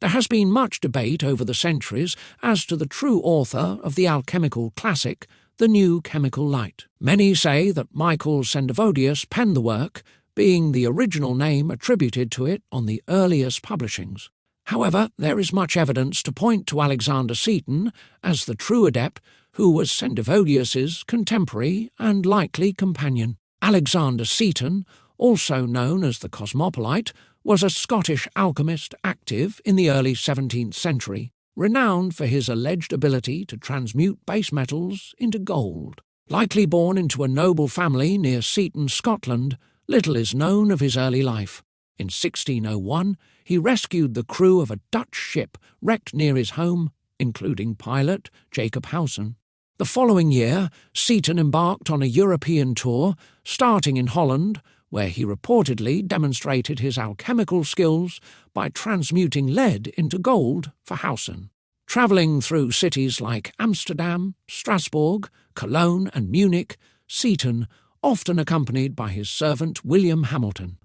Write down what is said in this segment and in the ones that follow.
There has been much debate over the centuries as to the true author of the alchemical classic, The New Chemical Light. Many say that Michael Sendivogius penned the work, being the original name attributed to it on the earliest publishings. However, there is much evidence to point to Alexander Seton as the true adept who was Sendivogius's contemporary and likely companion. Alexander Seton, also known as the Cosmopolite, was a Scottish alchemist active in the early 17th century, renowned for his alleged ability to transmute base metals into gold. Likely born into a noble family near Seton, Scotland, little is known of his early life. In 1601, he rescued the crew of a Dutch ship wrecked near his home, including pilot Jacob Housen. The following year, Seton embarked on a European tour, starting in Holland, where he reportedly demonstrated his alchemical skills by transmuting lead into gold for Housen. Travelling through cities like Amsterdam, Strasbourg, Cologne and Munich, Seton, often accompanied by his servant William Hamilton,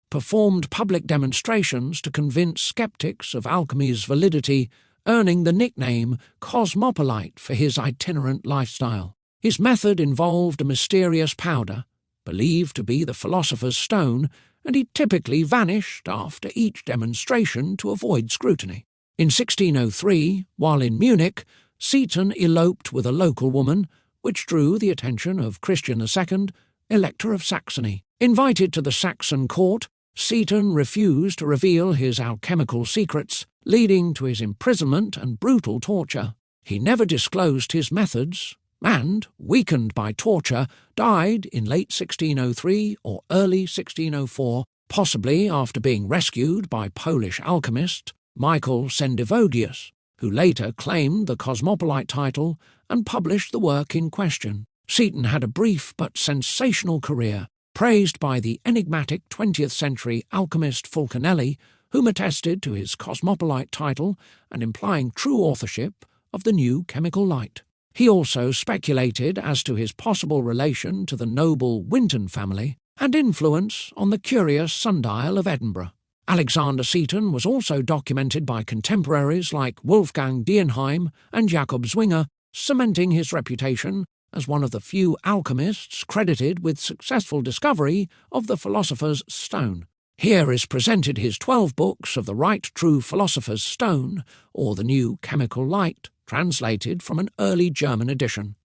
performed public demonstrations to convince skeptics of alchemy's validity, earning the nickname Cosmopolite for his itinerant lifestyle. His method involved a mysterious powder, believed to be the Philosopher's Stone, and he typically vanished after each demonstration to avoid scrutiny. In 1603, while in Munich, Seton eloped with a local woman, which drew the attention of Christian II, Elector of Saxony. Invited to the Saxon court, Seton refused to reveal his alchemical secrets, leading to his imprisonment and brutal torture. He never disclosed his methods, and, weakened by torture, died in late 1603 or early 1604, possibly after being rescued by Polish alchemist Michael Sendivogius, who later claimed the Cosmopolite title and published the work in question. Seton had a brief but sensational career, praised by the enigmatic 20th-century alchemist Fulcanelli, whom attested to his Cosmopolite title and implying true authorship of the New Chemical Light. He also speculated as to his possible relation to the noble Winton family and influence on the curious sundial of Edinburgh. Alexander Seton was also documented by contemporaries like Wolfgang Dienheim and Jakob Zwinger, cementing his reputation as one of the few alchemists credited with successful discovery of the Philosopher's Stone. Here is presented his 12 books of the Right True Philosophers Stone, or the New Chemical Light, translated from an early German edition.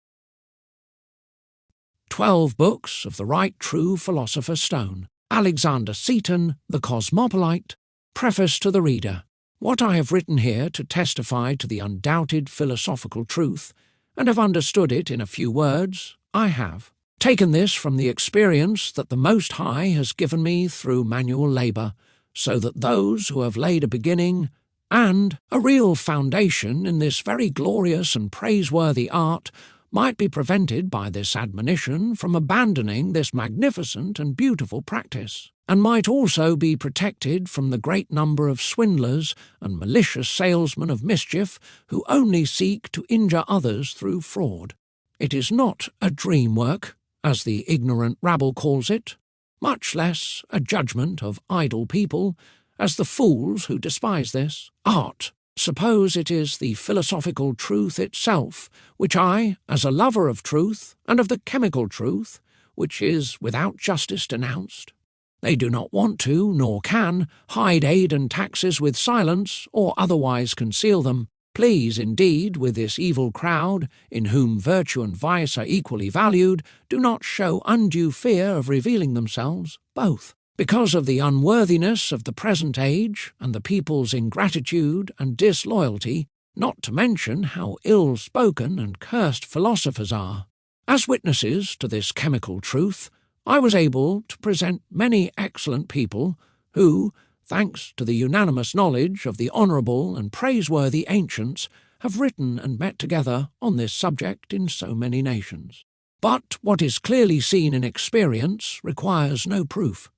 12 books of the Right True Philosopher's Stone. Alexander Seton, the Cosmopolite. Preface to the reader. What I have written here to testify to the undoubted philosophical truth, and have understood it in a few words, I have. Taken this from the experience that the Most High has given me through manual labour, so that those who have laid a beginning and a real foundation in this very glorious and praiseworthy art might be prevented by this admonition from abandoning this magnificent and beautiful practice, and might also be protected from the great number of swindlers and malicious salesmen of mischief who only seek to injure others through fraud. It is not a dream work, as the ignorant rabble calls it, much less a judgment of idle people, as the fools who despise this. Art. Suppose it is the philosophical truth itself, which I, as a lover of truth, and of the chemical truth, which is without justice denounced. They do not want to, nor can, hide aid and taxes with silence, or otherwise conceal them. Please, indeed, with this evil crowd, in whom virtue and vice are equally valued, do not show undue fear of revealing themselves, both. Because of the unworthiness of the present age and the people's ingratitude and disloyalty, not to mention how ill-spoken and cursed philosophers are. As witnesses to this chemical truth, I was able to present many excellent people who, thanks to the unanimous knowledge of the honourable and praiseworthy ancients, have written and met together on this subject in so many nations. But what is clearly seen in experience requires no proof.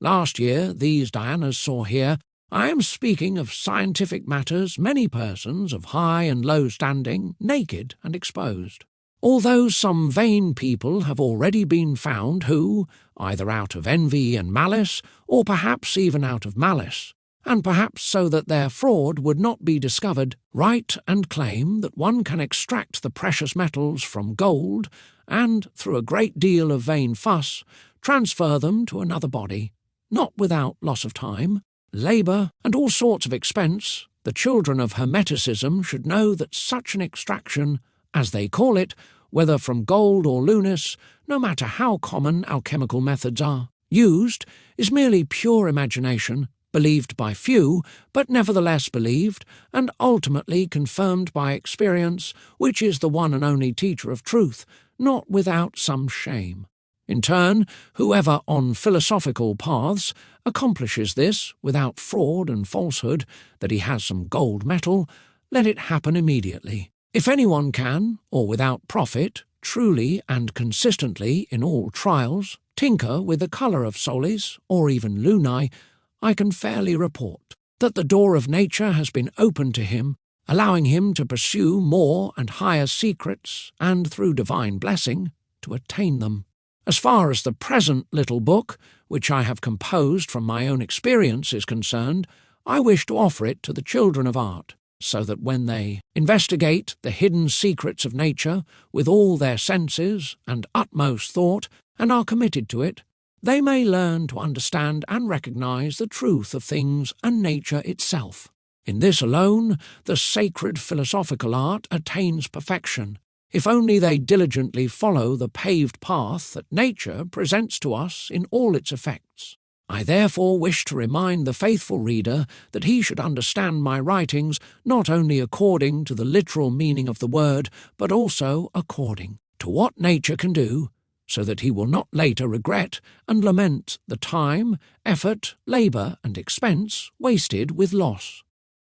Last year, these Dianas saw here, I am speaking of scientific matters, many persons of high and low standing, naked and exposed. Although some vain people have already been found who, either out of envy and malice, or perhaps even out of malice, and perhaps so that their fraud would not be discovered, write and claim that one can extract the precious metals from gold and, through a great deal of vain fuss, transfer them to another body, not without loss of time, labour, and all sorts of expense. The children of Hermeticism should know that such an extraction, as they call it, whether from gold or lunis, no matter how common alchemical methods are used, is merely pure imagination, believed by few, but nevertheless believed, and ultimately confirmed by experience, which is the one and only teacher of truth, not without some shame. In turn, whoever on philosophical paths accomplishes this without fraud and falsehood, that he has some gold metal, let it happen immediately. If anyone can, or without profit, truly and consistently in all trials, tinker with the colour of soles, or even lunae, I can fairly report that the door of nature has been opened to him, allowing him to pursue more and higher secrets, and through divine blessing, to attain them. As far as the present little book, which I have composed from my own experience, is concerned, I wish to offer it to the children of art, so that when they investigate the hidden secrets of nature with all their senses and utmost thought, and are committed to it, they may learn to understand and recognize the truth of things and nature itself. In this alone, the sacred philosophical art attains perfection, if only they diligently follow the paved path that nature presents to us in all its effects. I therefore wish to remind the faithful reader that he should understand my writings not only according to the literal meaning of the word, but also according to what nature can do, so that he will not later regret and lament the time, effort, labour, and expense wasted with loss.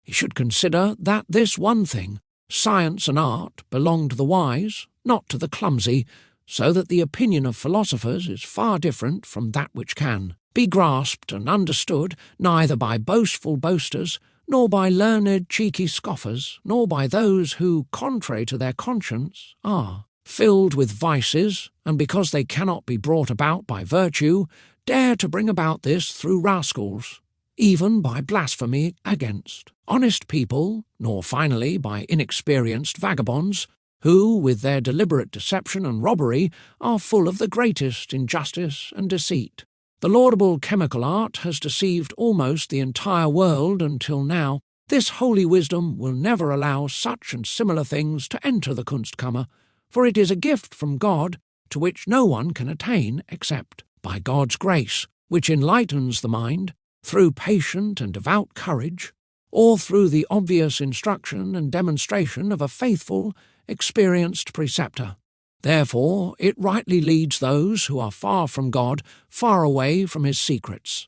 He should consider that this one thing, science and art, belong to the wise, not to the clumsy, so that the opinion of philosophers is far different from that which can be grasped and understood neither by boastful boasters, nor by learned cheeky scoffers, nor by those who, contrary to their conscience, are filled with vices, and because they cannot be brought about by virtue, dare to bring about this through rascals, even by blasphemy against honest people, nor finally by inexperienced vagabonds, who, with their deliberate deception and robbery, are full of the greatest injustice and deceit. The laudable chemical art has deceived almost the entire world until now. This holy wisdom will never allow such and similar things to enter the Kunstkammer, for it is a gift from God to which no one can attain except by God's grace, which enlightens the mind through patient and devout courage, or through the obvious instruction and demonstration of a faithful, experienced preceptor. Therefore, it rightly leads those who are far from God far away from his secrets.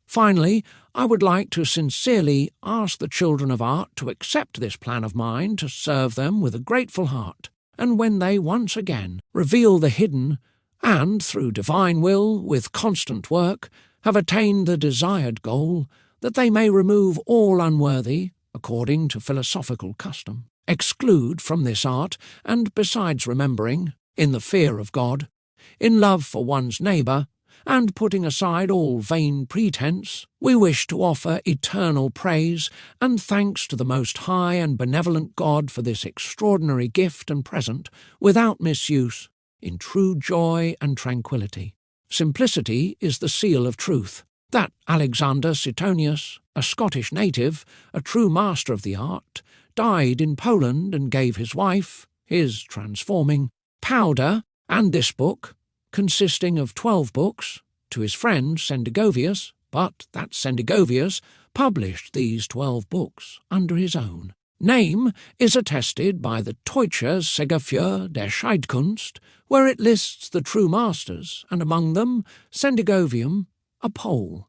Finally, I would like to sincerely ask the children of art to accept this plan of mine to serve them with a grateful heart, and when they once again reveal the hidden, and, through divine will, with constant work, have attained the desired goal, that they may remove all unworthy, according to philosophical custom, exclude from this art, and besides remembering, in the fear of God, in love for one's neighbour, and putting aside all vain pretense, we wish to offer eternal praise and thanks to the Most High and benevolent God for this extraordinary gift and present, without misuse, in true joy and tranquillity. Simplicity is the seal of truth. That Alexander Setonius, a Scottish native, a true master of the art, died in Poland and gave his wife, his transforming, powder, and this book, consisting of 12 books, to his friend Sendivogius, but that Sendivogius published these 12 books under his own name, is attested by the Deutsche Segerfür der Scheidkunst, where it lists the true masters, and among them Sendivogium, a Pole.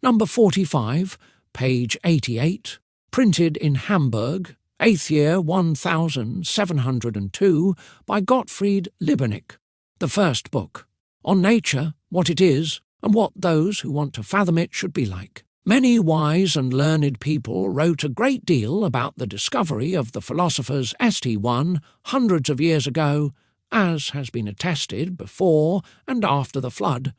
Number 45, page 88, printed in Hamburg, 8th year 1702, by Gottfried Liebknecht. The first book, on nature, what it is, and what those who want to fathom it should be like. Many wise and learned people wrote a great deal about the discovery of the philosopher's ST1 hundreds of years ago, as has been attested before and after the flood,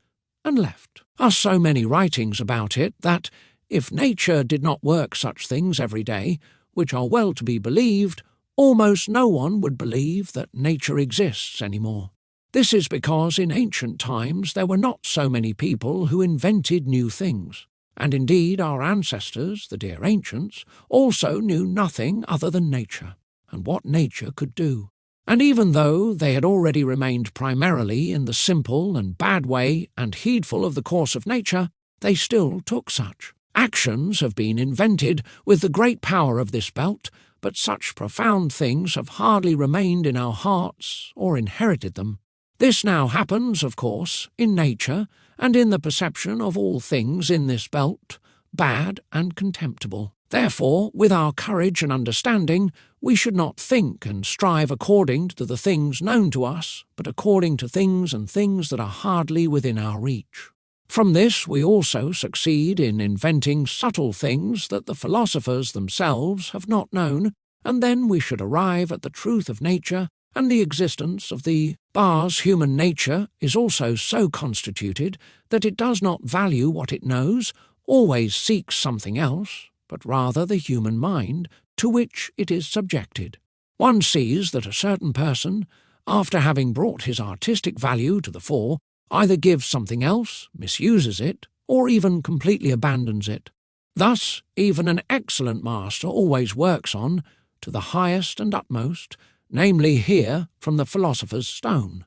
and left us so many writings about it that, If nature did not work such things every day, which are well to be believed, almost no one would believe that nature exists anymore. This is because in ancient times there were not so many people who invented new things, and indeed our ancestors, the dear ancients, also knew nothing other than nature, and what nature could do. And even though they had already remained primarily in the simple and bad way and heedful of the course of nature, they still took such. Actions have been invented with the great power of this belt, but such profound things have hardly remained in our hearts or inherited them. This now happens, of course, in nature and in the perception of all things in this belt, bad and contemptible. Therefore, with our courage and understanding, we should not think and strive according to the things known to us, but according to things and things that are hardly within our reach. From this we also succeed in inventing subtle things that the philosophers themselves have not known, and then we should arrive at the truth of nature and the existence of the bars. Human nature is also so constituted that it does not value what it knows, always seeks something else, but rather the human mind to which it is subjected. One sees that a certain person, after having brought his artistic value to the fore, either gives something else, misuses it, or even completely abandons it. Thus, even an excellent master always works on, to the highest and utmost, namely here from the Philosopher's Stone.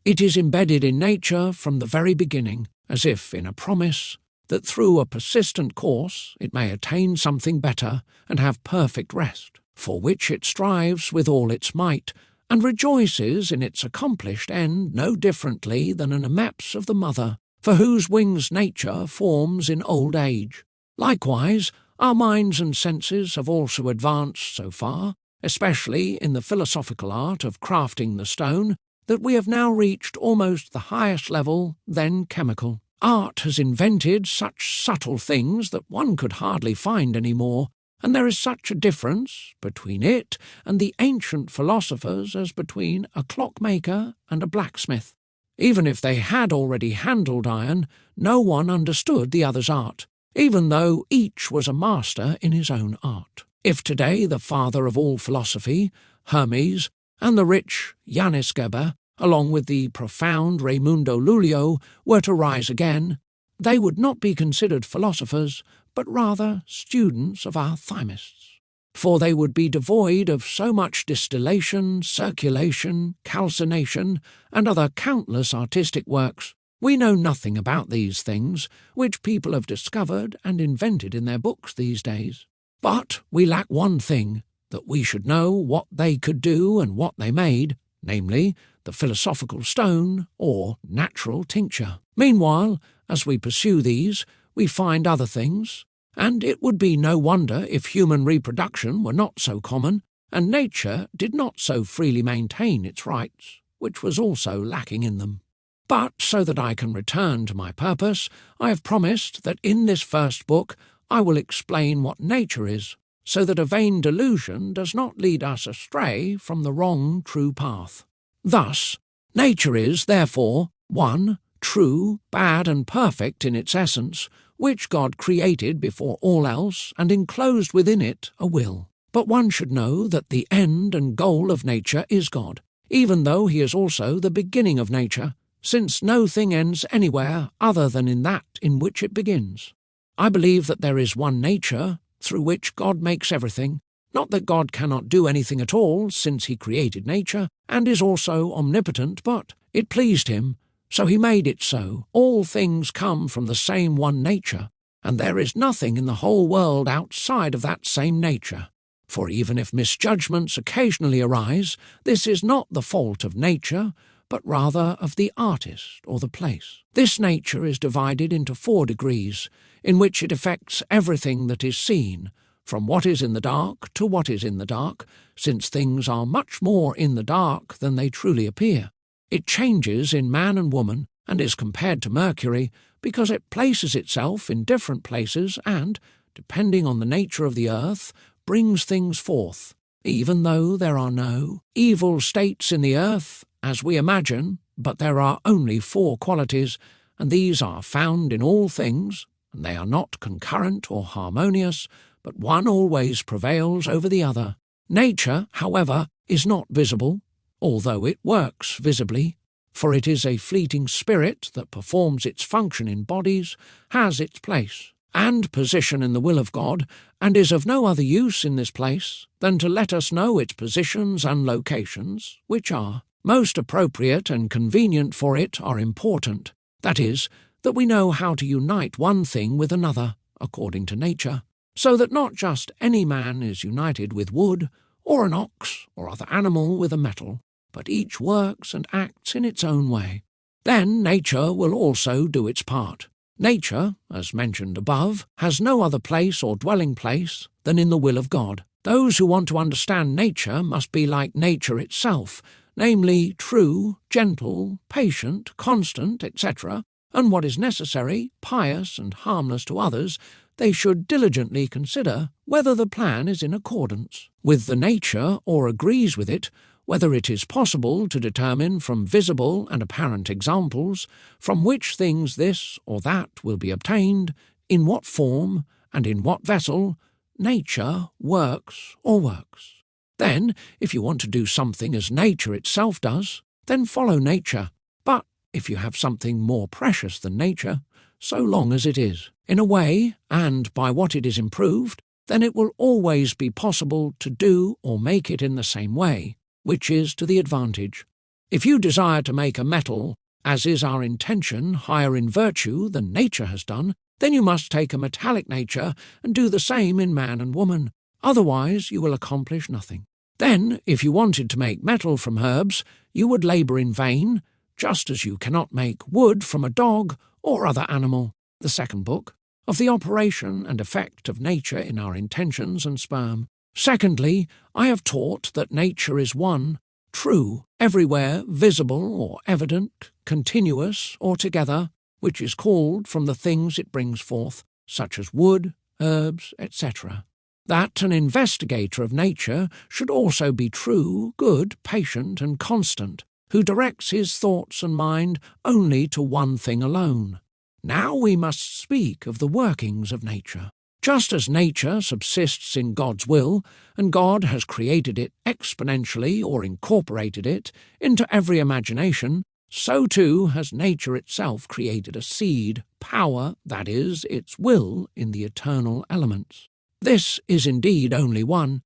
It is embedded in nature from the very beginning, as if in a promise that through a persistent course it may attain something better and have perfect rest, for which it strives with all its might, and rejoices in its accomplished end no differently than an ameps of the mother, for whose wings nature forms in old age. Likewise, our minds and senses have also advanced so far, especially in the philosophical art of crafting the stone, that we have now reached almost the highest level, then chemical. Art has invented such subtle things that one could hardly find any more, and there is such a difference between it and the ancient philosophers as between a clockmaker and a blacksmith. Even if they had already handled iron, no one understood the other's art, even though each was a master in his own art. If today the father of all philosophy, Hermes, and the rich Ioannis Geber, along with the profound Raimundo Lulio, were to rise again, they would not be considered philosophers, but rather students of our thymists. For they would be devoid of so much distillation, circulation, calcination, and other countless artistic works. We know nothing about these things, which people have discovered and invented in their books these days. But we lack one thing, that we should know what they could do and what they made, namely, the philosophical stone or natural tincture. Meanwhile, as we pursue these, we find other things, and it would be no wonder if human reproduction were not so common, and nature did not so freely maintain its rights, which was also lacking in them. But so that I can return to my purpose, I have promised that in this first book I will explain what nature is, so that a vain delusion does not lead us astray from the wrong true path. Thus, nature is, therefore, 1. True, bad, and perfect in its essence, which God created before all else and enclosed within it a will. But one should know that the end and goal of nature is God, even though he is also the beginning of nature, since no thing ends anywhere other than in that in which it begins. I believe that there is one nature through which God makes everything, not that God cannot do anything at all, since he created nature, and is also omnipotent, but it pleased him, so he made it so. All things come from the same one nature, and there is nothing in the whole world outside of that same nature. For even if misjudgments occasionally arise, this is not the fault of nature, but rather of the artist or the place. This nature is divided into 4 degrees, in which it affects everything that is seen, from what is in the dark to what is in the dark, since things are much more in the dark than they truly appear. It changes in man and woman, and is compared to Mercury, because it places itself in different places and, depending on the nature of the earth, brings things forth, even though there are no evil states in the earth, as we imagine, but there are only 4 qualities, and these are found in all things, and they are not concurrent or harmonious, but one always prevails over the other. Nature, however, is not visible, although it works visibly, for it is a fleeting spirit that performs its function in bodies, has its place and position in the will of God, and is of no other use in this place than to let us know its positions and locations, which are most appropriate and convenient for it, are important. That is, that we know how to unite one thing with another, according to nature, so that not just any man is united with wood, or an ox or other animal with a metal, but each works and acts in its own way. Then nature will also do its part. Nature, as mentioned above, has no other place or dwelling place than in the will of God. Those who want to understand nature must be like nature itself, namely true, gentle, patient, constant, etc., and what is necessary, pious and harmless to others. They should diligently consider whether the plan is in accordance with the nature or agrees with it, whether it is possible to determine from visible and apparent examples from which things this or that will be obtained, in what form, and in what vessel, nature works or works. Then, if you want to do something as nature itself does, then follow nature. But if you have something more precious than nature, so long as it is, in a way, and by what it is improved, then it will always be possible to do or make it in the same way, which is to the advantage. If you desire to make a metal, as is our intention, higher in virtue than nature has done, then you must take a metallic nature and do the same in man and woman. Otherwise you will accomplish nothing. Then, if you wanted to make metal from herbs, you would labour in vain, just as you cannot make wood from a dog or other animal. The second book, of the operation and effect of nature in our intentions and sperm. Secondly, I have taught that nature is one, true, everywhere visible or evident, continuous or together, which is called from the things it brings forth, such as wood, herbs, etc. That an investigator of nature should also be true, good, patient, and constant, who directs his thoughts and mind only to one thing alone. Now we must speak of the workings of nature. Just as nature subsists in God's will, and God has created it exponentially or incorporated it into every imagination, so too has nature itself created a seed, power, that is, its will, in the eternal elements. This is indeed only one,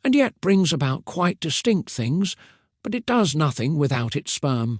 and yet brings about quite distinct things, but it does nothing without its sperm.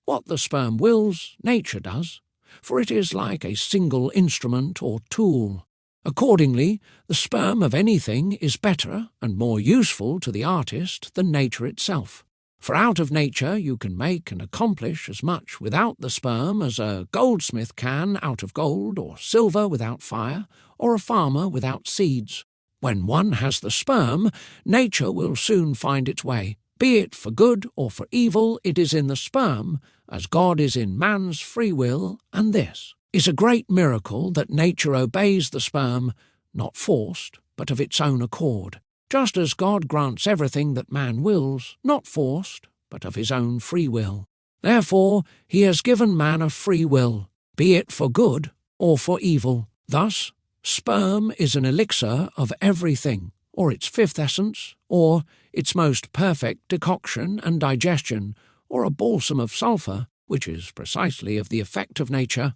What the sperm wills, nature does, for it is like a single instrument or tool. Accordingly, the sperm of anything is better and more useful to the artist than nature itself. For out of nature you can make and accomplish as much without the sperm as a goldsmith can out of gold, or silver without fire, or a farmer without seeds. When one has the sperm, nature will soon find its way. Be it for good or for evil, it is in the sperm, as God is in man's free will, and this is a great miracle that nature obeys the sperm, not forced, but of its own accord, just as God grants everything that man wills, not forced, but of his own free will. Therefore he has given man a free will, be it for good or for evil. Thus, sperm is an elixir of everything, or its fifth essence, or its most perfect decoction and digestion, or a balsam of sulphur, which is precisely of the effect of nature,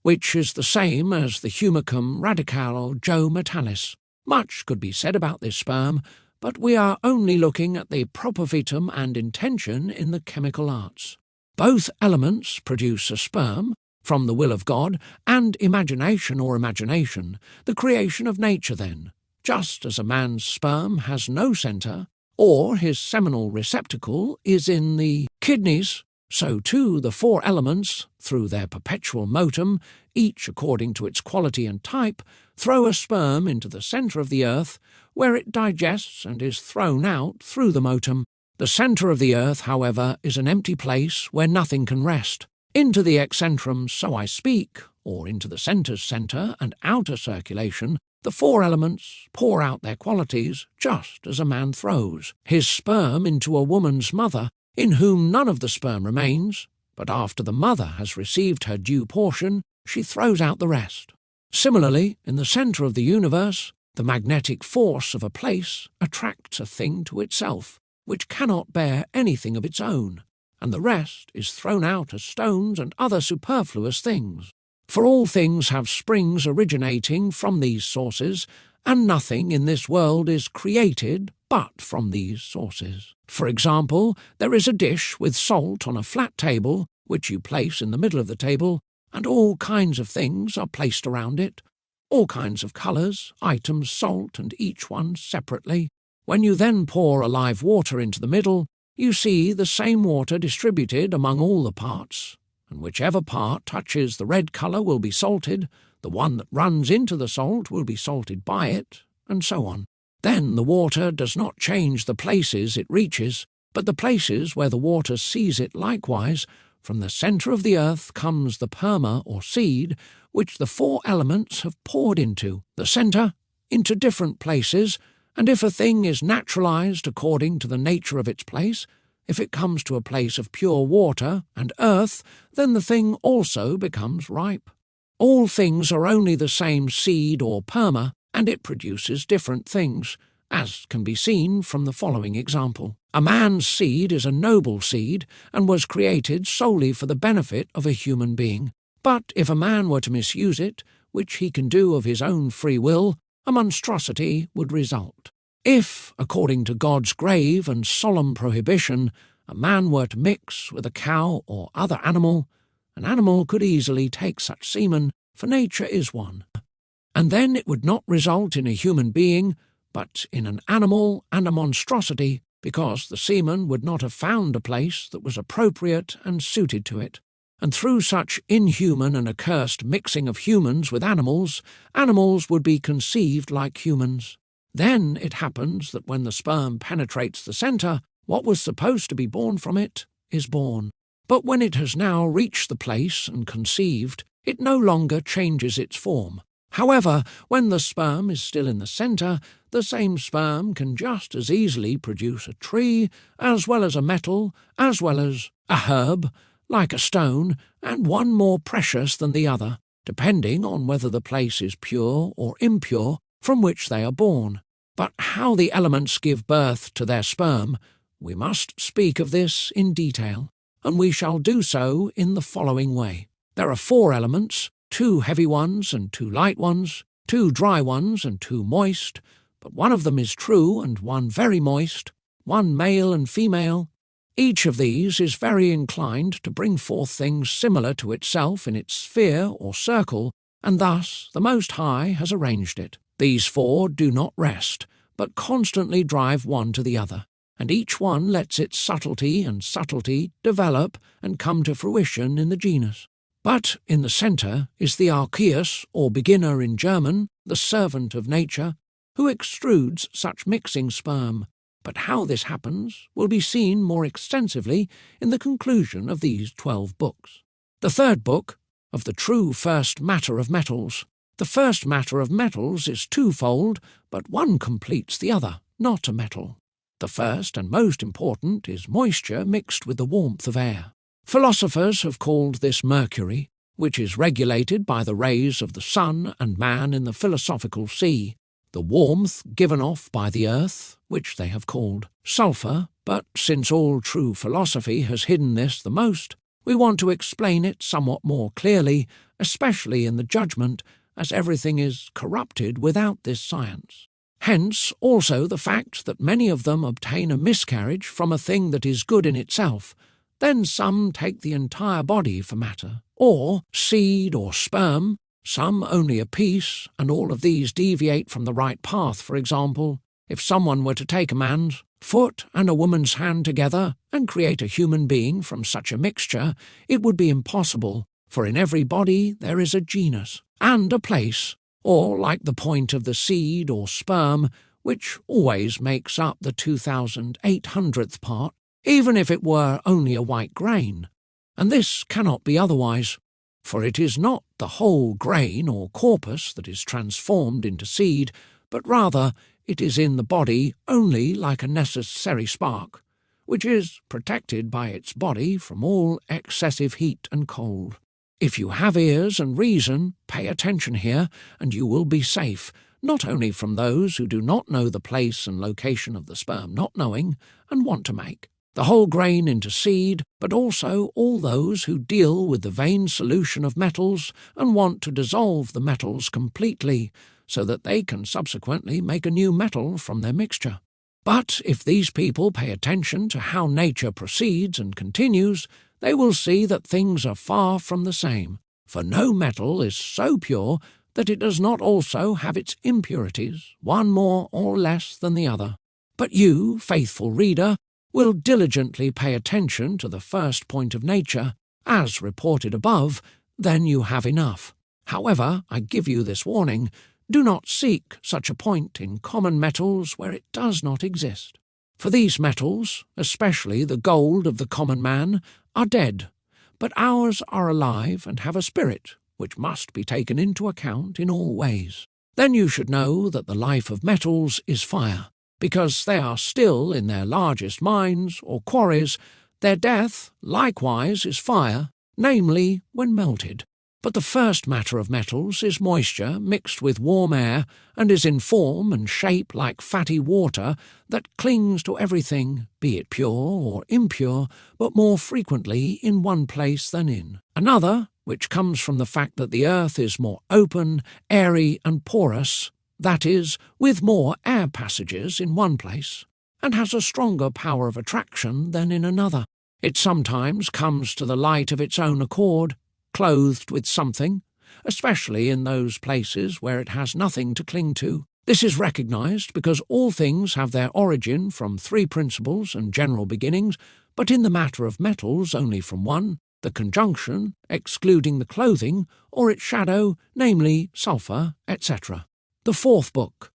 which is the same as the humicum radical or Joe metallis. Much could be said about this sperm, but we are only looking at the propovitum and intention in the chemical arts. Both elements produce a sperm, from the will of God, and imagination or imagination, the creation of nature then. Just as a man's sperm has no centre, or his seminal receptacle is in the kidneys, so too the four elements, through their perpetual motum, each according to its quality and type, throw a sperm into the centre of the earth, where it digests and is thrown out through the motum. The centre of the earth, however, is an empty place where nothing can rest. Into the excentrum, so I speak, or into the centre's centre and outer circulation, the four elements pour out their qualities, just as a man throws his sperm into a woman's mother, in whom none of the sperm remains, but after the mother has received her due portion, she throws out the rest. Similarly, in the centre of the universe, the magnetic force of a place attracts a thing to itself, which cannot bear anything of its own, and the rest is thrown out as stones and other superfluous things. For all things have springs originating from these sources, and nothing in this world is created but from these sources. For example, there is a dish with salt on a flat table, which you place in the middle of the table, and all kinds of things are placed around it, all kinds of colours, items, salt, and each one separately. When you then pour alive water into the middle, you see the same water distributed among all the parts, and whichever part touches the red colour will be salted, the one that runs into the salt will be salted by it, and so on. Then the water does not change the places it reaches, but the places where the water sees it likewise. From the centre of the earth comes the perma or seed, which the four elements have poured into the centre, into different places, and if a thing is naturalised according to the nature of its place, if it comes to a place of pure water and earth, then the thing also becomes ripe. All things are only the same seed or perma, and it produces different things, as can be seen from the following example. A man's seed is a noble seed, and was created solely for the benefit of a human being. But if a man were to misuse it, which he can do of his own free will, a monstrosity would result. If, according to God's grave and solemn prohibition, a man were to mix with a cow or other animal, an animal could easily take such semen, for nature is one. And then it would not result in a human being, but in an animal and a monstrosity, because the semen would not have found a place that was appropriate and suited to it. And through such inhuman and accursed mixing of humans with animals, animals would be conceived like humans. Then it happens that when the sperm penetrates the centre, what was supposed to be born from it is born. But when it has now reached the place and conceived, it no longer changes its form. However, when the sperm is still in the centre, the same sperm can just as easily produce a tree, as well as a metal, as well as a herb, like a stone, and one more precious than the other, depending on whether the place is pure or impure from which they are born. But how the elements give birth to their sperm, we must speak of this in detail, and we shall do so in the following way. There are 4 elements, 2 heavy ones and 2 light ones, 2 dry ones and 2 moist, but one of them is true and one very moist, one male and female. Each of these is very inclined to bring forth things similar to itself in its sphere or circle, and thus the Most High has arranged it. These 4 do not rest, but constantly drive one to the other, and each one lets its subtlety and subtlety develop and come to fruition in the genus. But in the centre is the archeus, or beginner in German, the servant of nature, who extrudes such mixing sperm. But how this happens will be seen more extensively in the conclusion of these 12 books. The 3rd book, of the true first matter of metals. The first matter of metals is twofold, but one completes the other, not a metal. The first and most important is moisture mixed with the warmth of air. Philosophers have called this mercury, which is regulated by the rays of the sun and man in the philosophical sea, the warmth given off by the earth, which they have called sulphur, but since all true philosophy has hidden this the most, we want to explain it somewhat more clearly, especially in the judgment, as everything is corrupted without this science. Hence also the fact that many of them obtain a miscarriage from a thing that is good in itself. Then some take the entire body for matter, or seed or sperm, some only a piece, and all of these deviate from the right path. For example, if someone were to take a man's foot and a woman's hand together and create a human being from such a mixture, it would be impossible, for in every body there is a genus and a place, or like the point of the seed or sperm, which always makes up the 2,800th part, even if it were only a white grain. And this cannot be otherwise, for it is not the whole grain or corpus that is transformed into seed, but rather it is in the body only like a necessary spark, which is protected by its body from all excessive heat and cold. If you have ears and reason, pay attention here, and you will be safe, not only from those who do not know the place and location of the sperm not knowing and want to make the whole grain into seed, but also all those who deal with the vain solution of metals and want to dissolve the metals completely, so that they can subsequently make a new metal from their mixture. But if these people pay attention to how nature proceeds and continues, they will see that things are far from the same, for no metal is so pure that it does not also have its impurities, one more or less than the other. But you, faithful reader, will diligently pay attention to the first point of nature, as reported above, then you have enough. However, I give you this warning, do not seek such a point in common metals where it does not exist. For these metals, especially the gold of the common man, are dead, but ours are alive and have a spirit, which must be taken into account in all ways. Then you should know that the life of metals is fire, because they are still in their largest mines or quarries. Their death, likewise, is fire, namely when melted. But the first matter of metals is moisture mixed with warm air, and is in form and shape like fatty water that clings to everything, be it pure or impure, but more frequently in one place than in another, which comes from the fact that the earth is more open, airy, and porous, that is, with more air passages in one place, and has a stronger power of attraction than in another. It sometimes comes to the light of its own accord, clothed with something, especially in those places where it has nothing to cling to. This is recognized because all things have their origin from three principles and general beginnings, but in the matter of metals only from one, the conjunction, excluding the clothing, or its shadow, namely sulphur, etc. The fourth book,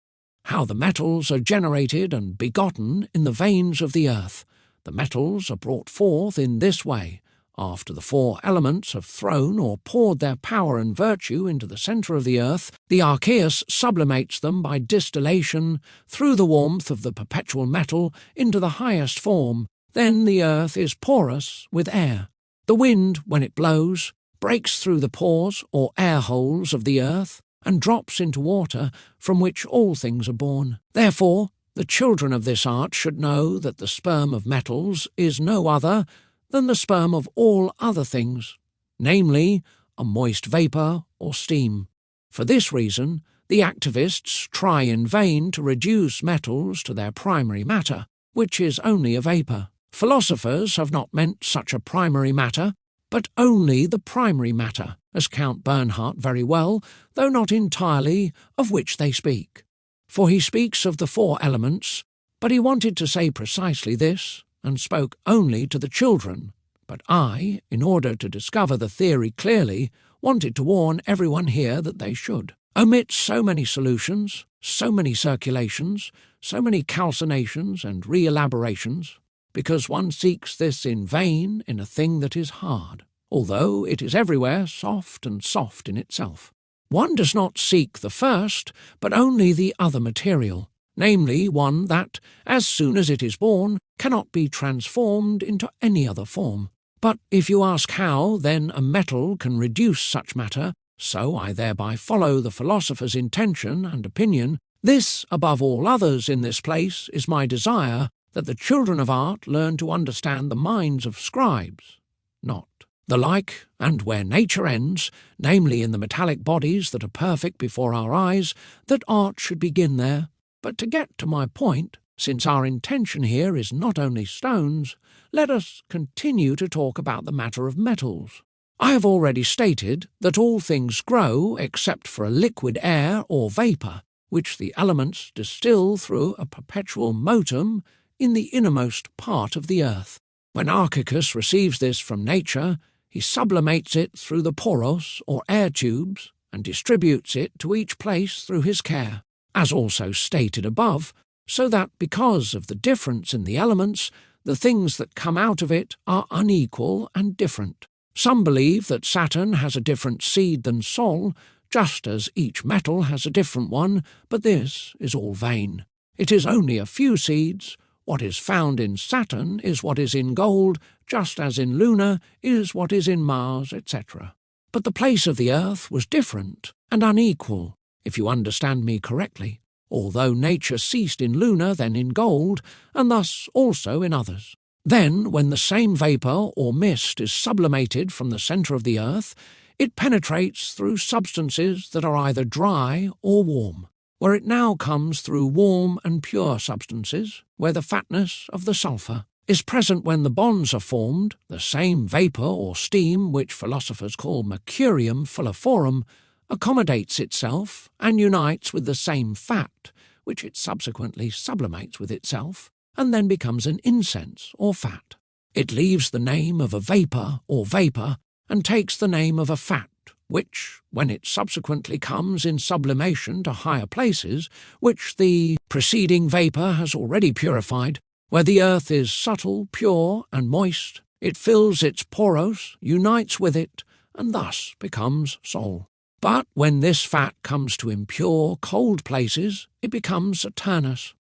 how the metals are generated and begotten in the veins of the earth. The metals are brought forth in this way. After the four elements have thrown or poured their power and virtue into the centre of the earth, the archeus sublimates them by distillation through the warmth of the perpetual metal into the highest form. Then the earth is porous with air. The wind, when it blows, breaks through the pores or air holes of the earth and drops into water, from which all things are born. Therefore, the children of this art should know that the sperm of metals is no other than the sperm of all other things, namely, a moist vapour or steam. For this reason, the activists try in vain to reduce metals to their primary matter, which is only a vapour. Philosophers have not meant such a primary matter, but only the primary matter, as Count Bernhardt very well, though not entirely, of which they speak. For he speaks of the four elements, but he wanted to say precisely this, and spoke only to the children. But I, in order to discover the theory clearly, wanted to warn everyone here that they should omit so many solutions, so many circulations, so many calcinations and re-elaborations, because one seeks this in vain in a thing that is hard, although it is everywhere soft and soft in itself. One does not seek the first, but only the other material, namely one that, as soon as it is born, cannot be transformed into any other form. But if you ask how, then, a metal can reduce such matter, so I thereby follow the philosopher's intention and opinion. This, above all others in this place, is my desire, that the children of art learn to understand the minds of scribes, not the like, and where nature ends, namely in the metallic bodies that are perfect before our eyes, that art should begin there. But to get to my point, since our intention here is not only stones, let us continue to talk about the matter of metals. I have already stated that all things grow except for a liquid air or vapour, which the elements distill through a perpetual motum in the innermost part of the earth. When Archicus receives this from nature, he sublimates it through the poros or air tubes and distributes it to each place through his care, as also stated above, so that because of the difference in the elements, the things that come out of it are unequal and different. Some believe that Saturn has a different seed than Sol, just as each metal has a different one, but this is all vain. It is only a few seeds. What is found in Saturn is what is in gold, just as in Luna is what is in Mars, etc. But the place of the earth was different and unequal, if you understand me correctly, although nature ceased in lunar, then in gold, and thus also in others. Then, when the same vapour or mist is sublimated from the centre of the earth, it penetrates through substances that are either dry or warm, where it now comes through warm and pure substances, where the fatness of the sulphur is present when the bonds are formed, the same vapour or steam, which philosophers call mercurium fulliforum, accommodates itself and unites with the same fat, which it subsequently sublimates with itself, and then becomes an incense or fat. It leaves the name of a vapour or vapour and takes the name of a fat, which, when it subsequently comes in sublimation to higher places, which the preceding vapour has already purified, where the earth is subtle, pure, and moist, it fills its poros, unites with it, and thus becomes soul. But when this fat comes to impure, cold places, it becomes Saturnus.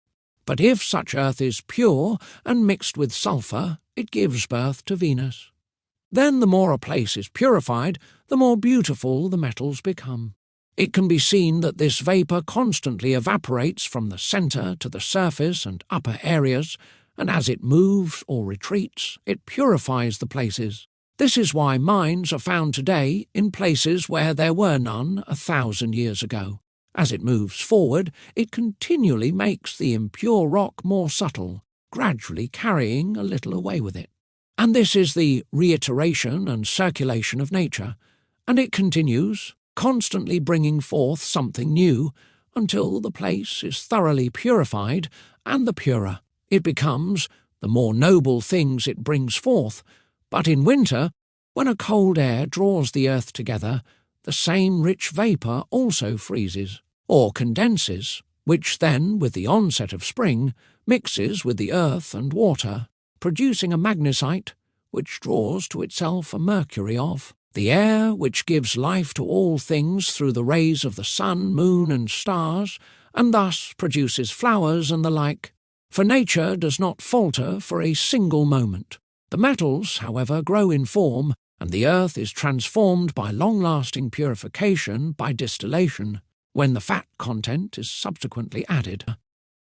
But if such earth is pure and mixed with sulphur, it gives birth to Venus. Then the more a place is purified, the more beautiful the metals become. It can be seen that this vapour constantly evaporates from the centre to the surface and upper areas, and as it moves or retreats, it purifies the places. This is why mines are found today in places where there were none 1,000 years ago. As it moves forward, it continually makes the impure rock more subtle, gradually carrying a little away with it. And this is the reiteration and circulation of nature, and it continues, constantly bringing forth something new, until the place is thoroughly purified, and the purer it becomes, the more noble things it brings forth. But in winter, when a cold air draws the earth together, the same rich vapour also freezes, or condenses, which then, with the onset of spring, mixes with the earth and water, producing a magnesite, which draws to itself a mercury of the air, which gives life to all things through the rays of the sun, moon, and stars, and thus produces flowers and the like. For nature does not falter for a single moment. The metals, however, grow in form, and the earth is transformed by long-lasting purification by distillation, when the fat content is subsequently added.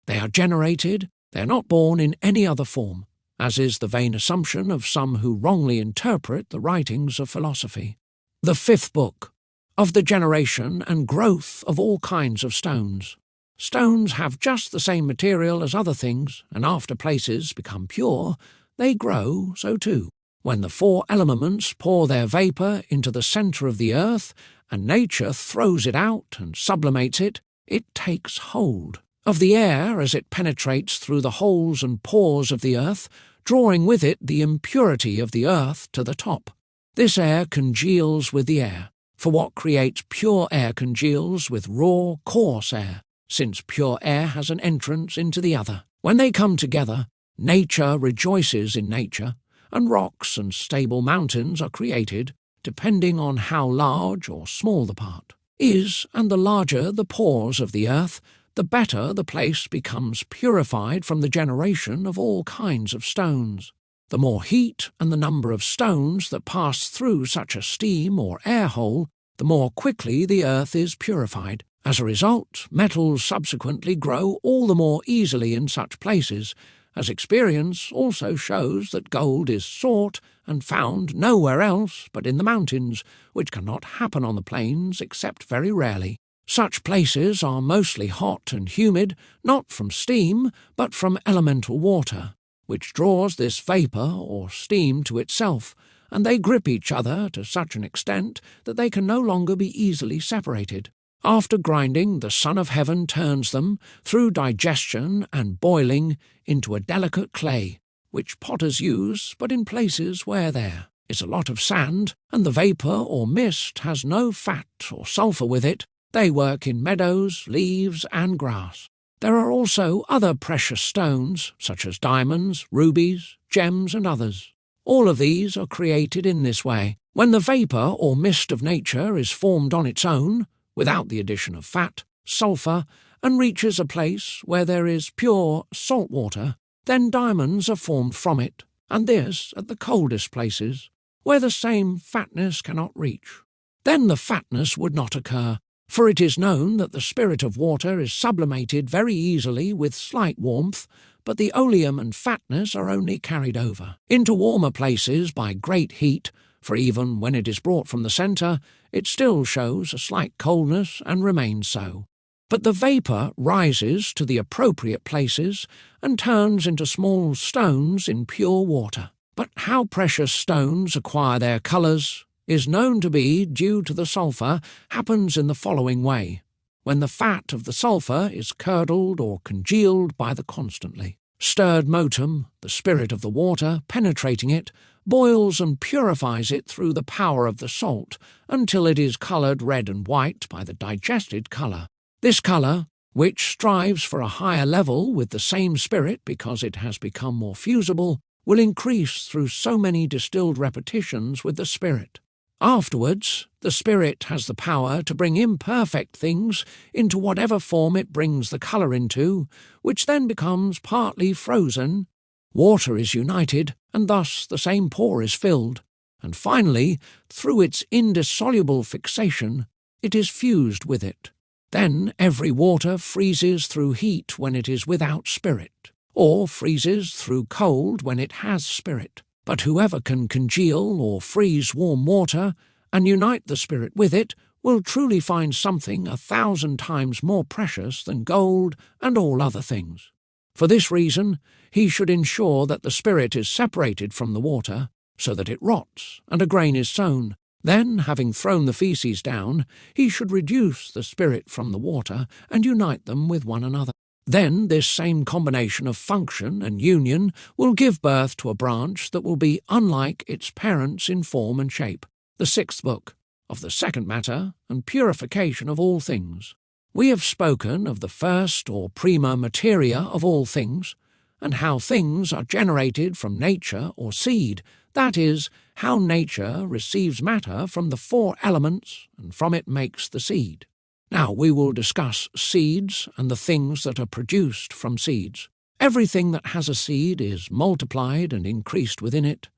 They are generated, they are not born in any other form, as is the vain assumption of some who wrongly interpret the writings of philosophy. The fifth book, of the generation and growth of all kinds of stones. Stones have just the same material as other things, and after places become pure, they grow so too. When the four elements pour their vapour into the centre of the earth, and nature throws it out and sublimates it, it takes hold of the air as it penetrates through the holes and pores of the earth, drawing with it the impurity of the earth to the top. This air congeals with the air, for what creates pure air congeals with raw, coarse air, since pure air has an entrance into the other. When they come together, nature rejoices in nature, and rocks and stable mountains are created, depending on how large or small the part is, and the larger the pores of the earth, the better the place becomes purified from the generation of all kinds of stones. The more heat and the number of stones that pass through such a steam or air hole, the more quickly the earth is purified. As a result, metals subsequently grow all the more easily in such places, as experience also shows that gold is sought and found nowhere else but in the mountains, which cannot happen on the plains except very rarely. Such places are mostly hot and humid, not from steam, but from elemental water, which draws this vapour or steam to itself, and they grip each other to such an extent that they can no longer be easily separated. After grinding, the Son of Heaven turns them, through digestion and boiling, into a delicate clay, which potters use but in places where there is a lot of sand, and the vapour or mist has no fat or sulphur with it. They work in meadows, leaves, and grass. There are also other precious stones, such as diamonds, rubies, gems, and others. All of these are created in this way. When the vapour or mist of nature is formed on its own, without the addition of fat, sulphur, and reaches a place where there is pure salt water, then diamonds are formed from it, and this at the coldest places, where the same fatness cannot reach. then the fatness would not occur, for it is known that the spirit of water is sublimated very easily with slight warmth, but the oleum and fatness are only carried over into warmer places by great heat, for even when it is brought from the centre, it still shows a slight coldness and remains so. But the vapour rises to the appropriate places and turns into small stones in pure water. But how precious stones acquire their colours is known to be due to the sulphur happens in the following way. When the fat of the sulphur is curdled or congealed by the constantly stirred motum, the spirit of the water, penetrating it, boils and purifies it through the power of the salt until it is coloured red and white by the digested colour. This colour, which strives for a higher level with the same spirit because it has become more fusible, will increase through so many distilled repetitions with the spirit. Afterwards, the spirit has the power to bring imperfect things into whatever form it brings the colour into, which then becomes partly frozen. Water is united, and thus the same pore is filled, and finally, through its indissoluble fixation, it is fused with it. Then every water freezes through heat when it is without spirit, or freezes through cold when it has spirit. But whoever can congeal or freeze warm water and unite the spirit with it will truly find something 1,000 times more precious than gold and all other things. For this reason, he should ensure that the spirit is separated from the water, so that it rots and a grain is sown. Then, having thrown the feces down, he should reduce the spirit from the water and unite them with one another. Then this same combination of function and union will give birth to a branch that will be unlike its parents in form and shape. The 6th book of the second matter and purification of all things. We have spoken of the first or prima materia of all things, and how things are generated from nature or seed, that is, how nature receives matter from the 4 elements and from it makes the seed. Now we will discuss seeds and the things that are produced from seeds. Everything that has a seed is multiplied and increased within it,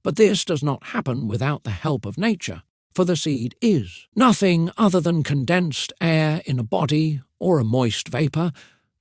but this does not happen without the help of nature, for the seed is nothing other than condensed air in a body or a moist vapour,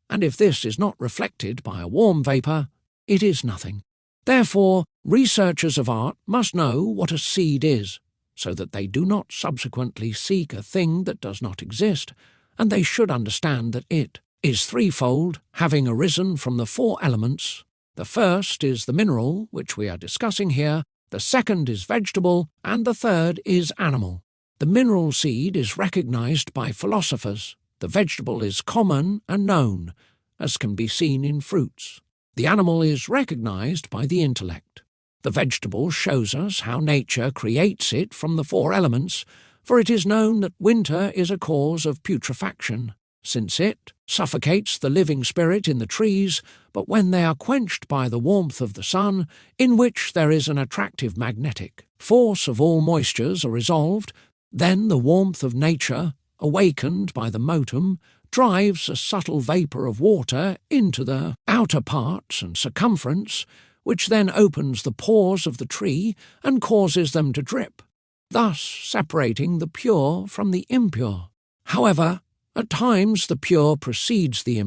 and if this is not reflected by a warm vapour, it is nothing. Therefore, researchers of art must know what a seed is, so that they do not subsequently seek a thing that does not exist, and they should understand that it is threefold, having arisen from the 4 elements. The first is the mineral, which we are discussing here, the second is vegetable, and the third is animal. The mineral seed is recognized by philosophers, the vegetable is common and known, as can be seen in fruits. The animal is recognized by the intellect. The vegetable shows us how nature creates it from the 4 elements, for it is known that winter is a cause of putrefaction, since it suffocates the living spirit in the trees, but when they are quenched by the warmth of the sun, in which there is an attractive magnetic force of all moistures are resolved, then the warmth of nature, awakened by the motum, drives a subtle vapour of water into the outer parts and circumference, which then opens the pores of the tree and causes them to drip, thus separating the pure from the impure. However, at times the pure precedes the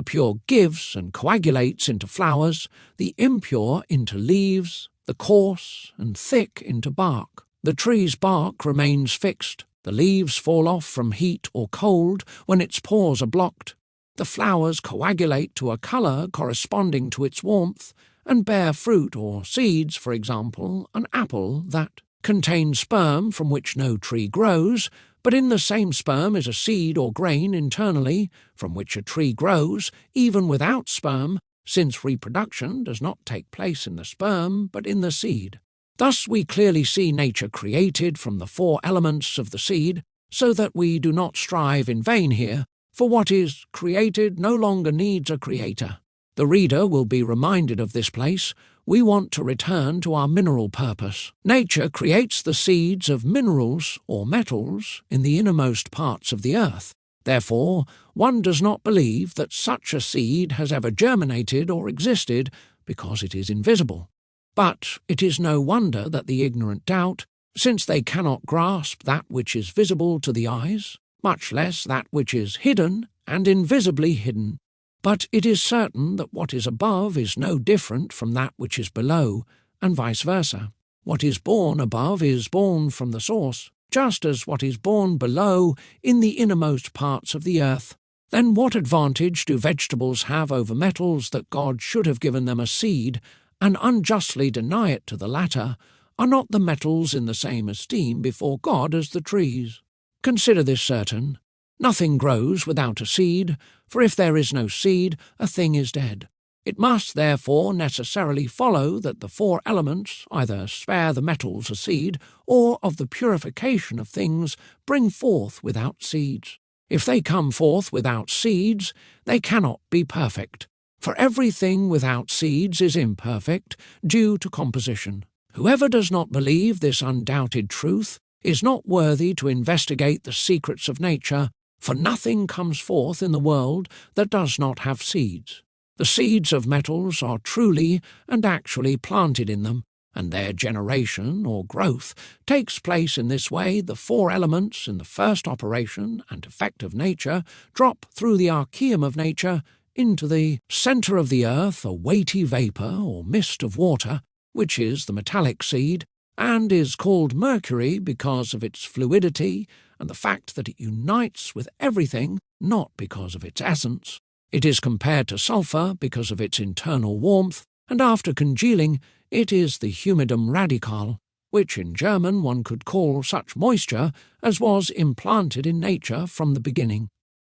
pure gives and coagulates into flowers, the impure into leaves, the coarse and thick into bark. The tree's bark remains fixed, the leaves fall off from heat or cold when its pores are blocked. The flowers coagulate to a colour corresponding to its warmth, and bear fruit or seeds, for example, an apple that contains sperm from which no tree grows, but in the same sperm is a seed or grain internally, from which a tree grows, even without sperm, since reproduction does not take place in the sperm, but in the seed. Thus we clearly see nature created from the 4 elements of the seed, so that we do not strive in vain here, for what is created no longer needs a creator. The reader will be reminded of this place. We want to return to our mineral purpose. Nature creates the seeds of minerals or metals in the innermost parts of the earth. Therefore, one does not believe that such a seed has ever germinated or existed because it is invisible. But it is no wonder that the ignorant doubt, since they cannot grasp that which is visible to the eyes, much less that which is hidden and invisibly hidden. But it is certain that what is above is no different from that which is below, and vice versa. What is born above is born from the source, just as what is born below in the innermost parts of the earth. Then what advantage do vegetables have over metals that God should have given them a seed, and unjustly deny it to the latter? Are not the metals in the same esteem before God as the trees? Consider this certain: nothing grows without a seed, for if there is no seed, a thing is dead. It must therefore necessarily follow that the four elements either spare the metals a seed, or of the purification of things bring forth without seeds. If they come forth without seeds, they cannot be perfect, for everything without seeds is imperfect, due to composition. Whoever does not believe this undoubted truth is not worthy to investigate the secrets of nature, for nothing comes forth in the world that does not have seeds. The seeds of metals are truly and actually planted in them, and their generation or growth takes place in this way. The four elements in the first operation and effect of nature drop through the archeum of nature into the centre of the earth, a weighty vapour or mist of water, which is the metallic seed, and is called mercury because of its fluidity and the fact that it unites with everything, not because of its essence. It is compared to sulphur because of its internal warmth, and after congealing, it is the humidum radicale, which in German one could call such moisture as was implanted in nature from the beginning.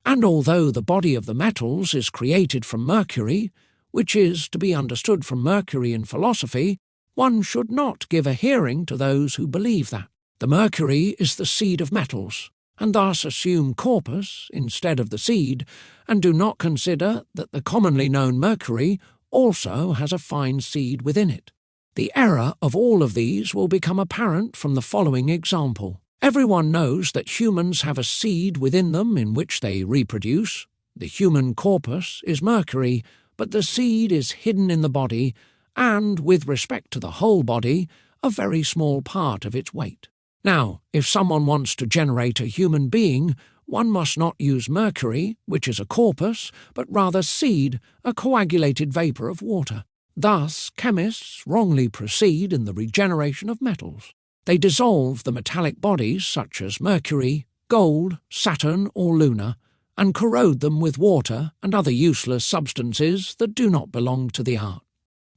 And although the body of the metals is created from mercury, which is to be understood from mercury in philosophy, one should not give a hearing to those who believe that. The mercury is the seed of metals, and thus assume corpus instead of the seed, and do not consider that the commonly known mercury also has a fine seed within it. The error of all of these will become apparent from the following example. Everyone knows that humans have a seed within them in which they reproduce. The human corpus is mercury, but the seed is hidden in the body, and, with respect to the whole body, a very small part of its weight. Now, if someone wants to generate a human being, one must not use mercury, which is a corpus, but rather seed, a coagulated vapour of water. Thus, chemists wrongly proceed in the regeneration of metals. They dissolve the metallic bodies such as mercury, gold, Saturn or Luna, and corrode them with water and other useless substances that do not belong to the art.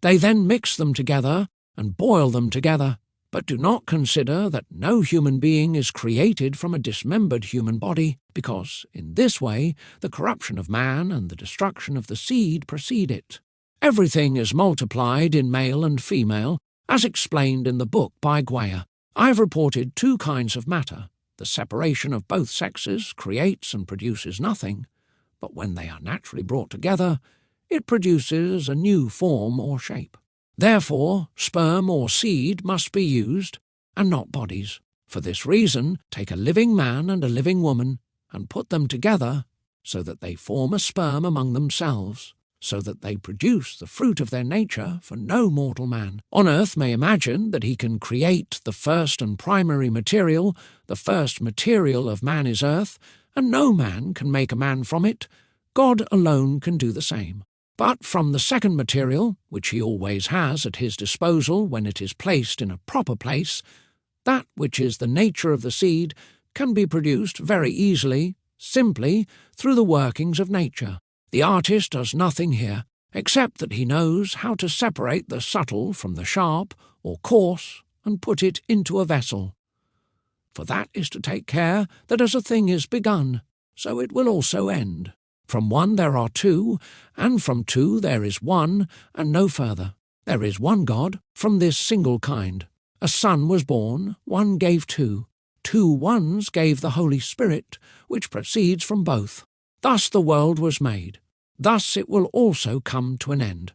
They then mix them together and boil them together, but do not consider that no human being is created from a dismembered human body, because in this way the corruption of man and the destruction of the seed precede it. Everything is multiplied in male and female, as explained in the book by Guia. I have reported two kinds of matter. The separation of both sexes creates and produces nothing, but when they are naturally brought together, it produces a new form or shape. Therefore, sperm or seed must be used, and not bodies. For this reason, take a living man and a living woman, and put them together, so that they form a sperm among themselves, so that they produce the fruit of their nature, for no mortal man on earth may imagine that he can create the first and primary material. The first material of man is earth, and no man can make a man from it. God alone can do the same. But from the second material, which he always has at his disposal when it is placed in a proper place, that which is the nature of the seed can be produced very easily, simply through the workings of nature. The artist does nothing here, except that he knows how to separate the subtle from the sharp or coarse and put it into a vessel. For that is to take care that as a thing is begun, so it will also end. From one there are two, and from two there is one, and no further. There is one God from this single kind. A son was born, one gave two. Two ones gave the Holy Spirit, which proceeds from both. Thus the world was made. Thus it will also come to an end.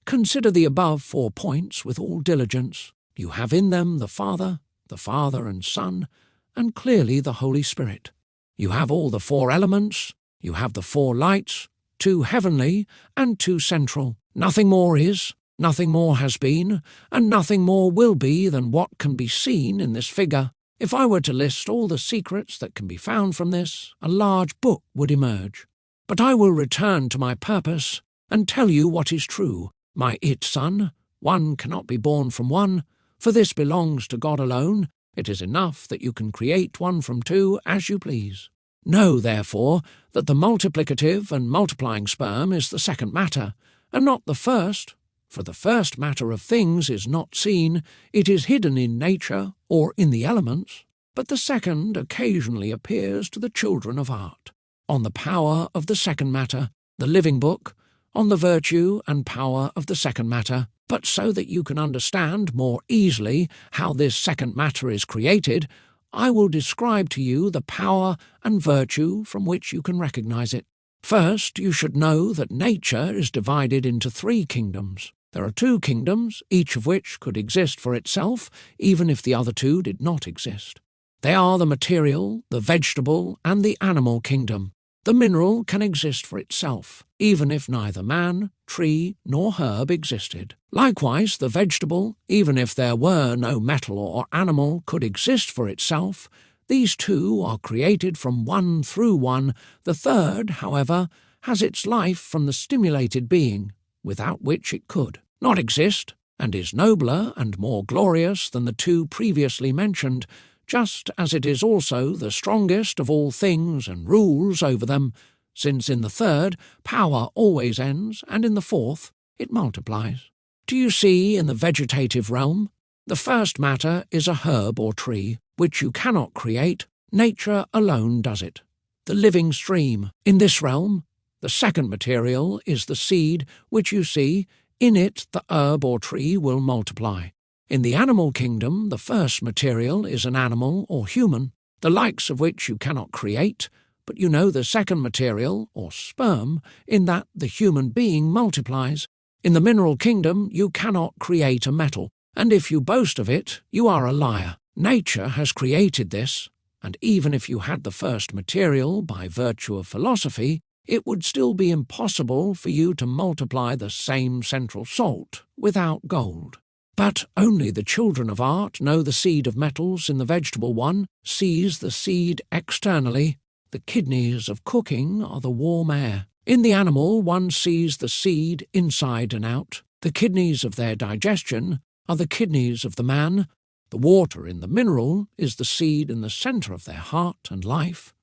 Consider the above 4 points with all diligence. You have in them the Father and Son, and clearly the Holy Spirit. You have all the 4 elements. You have the 4 lights, 2 heavenly and 2 central. Nothing more is, Nothing more has been, and nothing more will be than what can be seen in this figure. If I were to list all the secrets that can be found from this, a large book would emerge. But I will return to my purpose and tell you what is true. My son, one cannot be born from one, for this belongs to God alone. It is enough that you can create one from two as you please. Know, therefore, that the multiplicative and multiplying sperm is the second matter, and not the first, for the first matter of things is not seen, it is hidden in nature or in the elements, but the second occasionally appears to the children of art. On the power of the second matter, the living book, on the virtue and power of the second matter, but so that you can understand more easily how this second matter is created, I will describe to you the power and virtue from which you can recognize it. First, you should know that nature is divided into 3 kingdoms. There are 2 kingdoms, each of which could exist for itself, even if the other 2 did not exist. They are the material, the vegetable, and the animal kingdom. The mineral can exist for itself, even if neither man, tree, nor herb existed. Likewise, the vegetable, even if there were no metal or animal, could exist for itself. These 2 are created from one through one. The third, however, has its life from the stimulated being, without which it could not exist, and is nobler and more glorious than the 2 previously mentioned, just as it is also the strongest of all things and rules over them, since in the third, power always ends, and in the fourth, it multiplies. Do you see in the vegetative realm? The first matter is a herb or tree, which you cannot create, nature alone does it. The living stream. In this realm, the second material is the seed, which you see, in it the herb or tree will multiply. In the animal kingdom, the first material is an animal or human, the likes of which you cannot create, but you know the second material, or sperm, in that the human being multiplies. In the mineral kingdom, you cannot create a metal, and if you boast of it, you are a liar. Nature has created this, and even if you had the first material by virtue of philosophy, it would still be impossible for you to multiply the same central salt without gold. But only the children of art know the seed of metals in the vegetable one, sees the seed externally. The kidneys of cooking are the warm air. In the animal one sees the seed inside and out. The kidneys of their digestion are the kidneys of the man. The water in the mineral is the seed in the centre of their heart and life.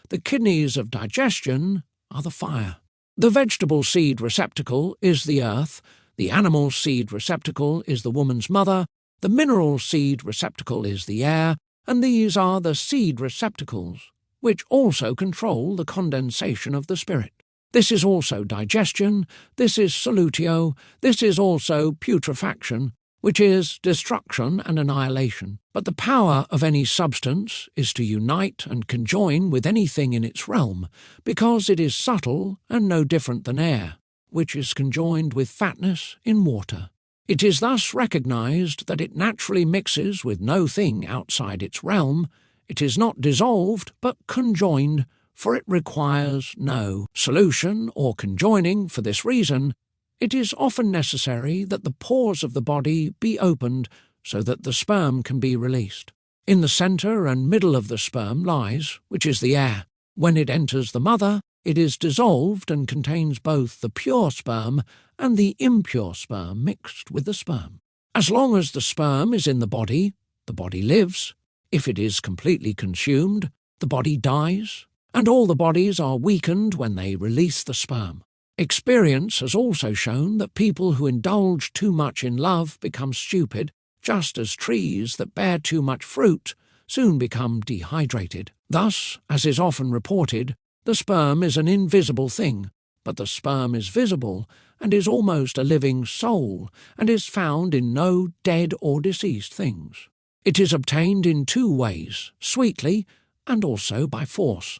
The kidneys of digestion are the fire. The vegetable seed receptacle is the earth. The animal seed receptacle is the woman's mother, the mineral seed receptacle is the air, and these are the seed receptacles, which also control the condensation of the spirit. This is also digestion, this is solutio, this is also putrefaction, which is destruction and annihilation. But the power of any substance is to unite and conjoin with anything in its realm, because it is subtle and no different than air, which is conjoined with fatness in water. It is thus recognized that it naturally mixes with no thing outside its realm. It is not dissolved, but conjoined, for it requires no solution or conjoining. For this reason, it is often necessary that the pores of the body be opened so that the sperm can be released. In the centre and middle of the sperm lies, which is the air. When it enters the mother, it is dissolved and contains both the pure sperm and the impure sperm mixed with the sperm. As long as the sperm is in the body lives. If it is completely consumed, the body dies, and all the bodies are weakened when they release the sperm. Experience has also shown that people who indulge too much in love become stupid, just as trees that bear too much fruit soon become dehydrated. Thus, as is often reported, the sperm is an invisible thing, but the sperm is visible and is almost a living soul, and is found in no dead or deceased things. It is obtained in 2 ways, sweetly and also by force.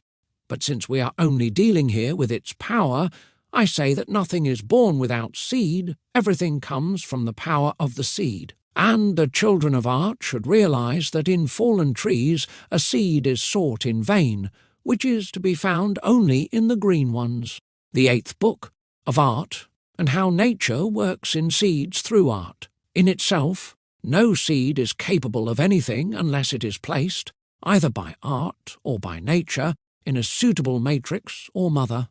But since we are only dealing here with its power, I say that nothing is born without seed, everything comes from the power of the seed. And the children of art should realize that in fallen trees a seed is sought in vain, which is to be found only in the green ones. The 8th book of art and how nature works in seeds through art. In itself, no seed is capable of anything unless it is placed, either by art or by nature, in a suitable matrix or mother.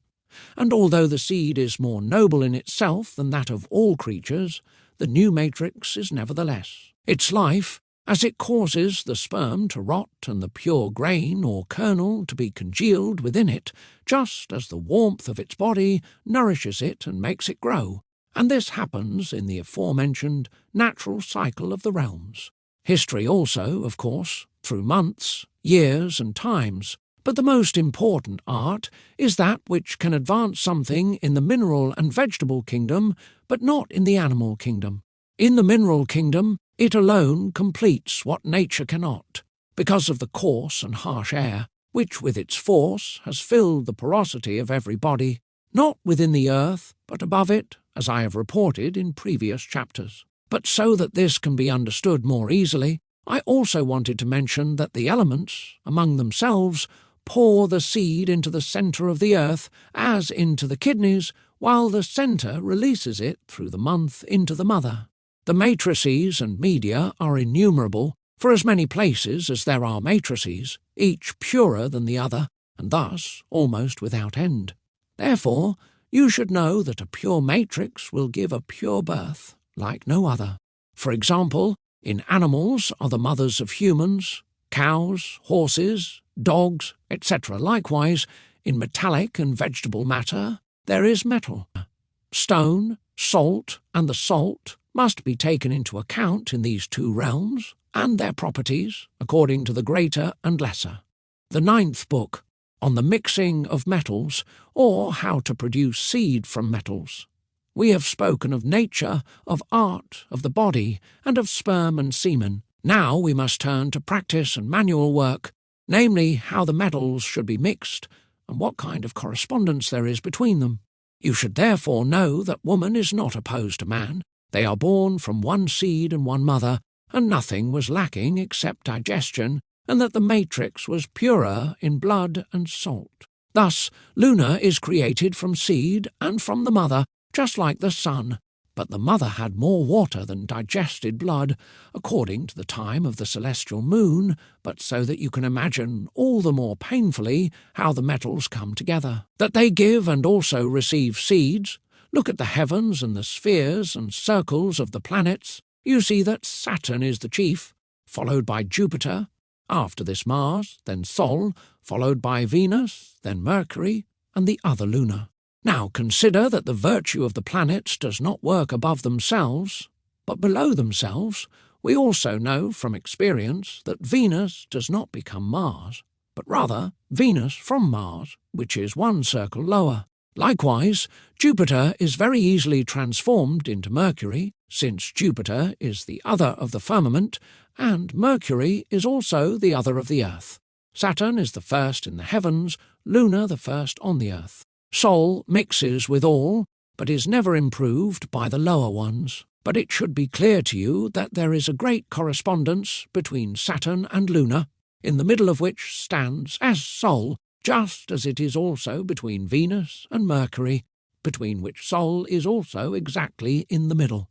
And although the seed is more noble in itself than that of all creatures, the new matrix is nevertheless. Its life, as it causes the sperm to rot and the pure grain or kernel to be congealed within it, just as the warmth of its body nourishes it and makes it grow, and this happens in the aforementioned natural cycle of the realms. History also, of course, through months, years, and times, but the most important art is that which can advance something in the mineral and vegetable kingdom, but not in the animal kingdom. In the mineral kingdom, it alone completes what nature cannot, because of the coarse and harsh air, which with its force has filled the porosity of every body, not within the earth, but above it, as I have reported in previous chapters. But so that this can be understood more easily, I also wanted to mention that the elements, among themselves, pour the seed into the centre of the earth as into the kidneys, while the centre releases it through the month into the mother. The matrices and media are innumerable, for as many places as there are matrices, each purer than the other, and thus almost without end. Therefore, you should know that a pure matrix will give a pure birth, like no other. For example, in animals are the mothers of humans, cows, horses, dogs, etc. Likewise, in metallic and vegetable matter, there is metal. Stone, salt, and the salt must be taken into account in these two realms, and their properties, according to the greater and lesser. The 9th book, on the mixing of metals, or how to produce seed from metals. We have spoken of nature, of art, of the body, and of sperm and semen. Now we must turn to practice and manual work, namely how the metals should be mixed, and what kind of correspondence there is between them. You should therefore know that woman is not opposed to man. They are born from one seed and one mother, and nothing was lacking except digestion, and that the matrix was purer in blood and salt. Thus, Luna is created from seed and from the mother, just like the sun, but the mother had more water than digested blood, according to the time of the celestial moon, but so that you can imagine all the more painfully how the metals come together. That they give and also receive seeds. Look at the heavens and the spheres and circles of the planets. You see that Saturn is the chief, followed by Jupiter, after this Mars, then Sol, followed by Venus, then Mercury, and the other Luna. Now consider that the virtue of the planets does not work above themselves, but below themselves. We also know from experience that Venus does not become Mars, but rather Venus from Mars, which is one circle lower. Likewise, Jupiter is very easily transformed into Mercury, since Jupiter is the other of the firmament, and Mercury is also the other of the earth. Saturn is the first in the heavens, Luna the first on the earth. Sol mixes with all, but is never improved by the lower ones. But it should be clear to you that there is a great correspondence between Saturn and Luna, in the middle of which stands as Sol, just as it is also between Venus and Mercury, between which Sol is also exactly in the middle.